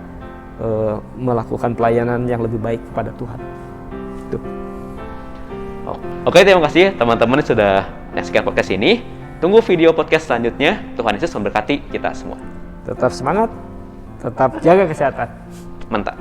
melakukan pelayanan yang lebih baik kepada Tuhan. Gitu. Oke, terima kasih teman-teman sudah menyaksikan podcast ini. Tunggu video podcast selanjutnya. Tuhan Yesus memberkati kita semua. Tetap semangat, tetap jaga kesehatan. Mantap.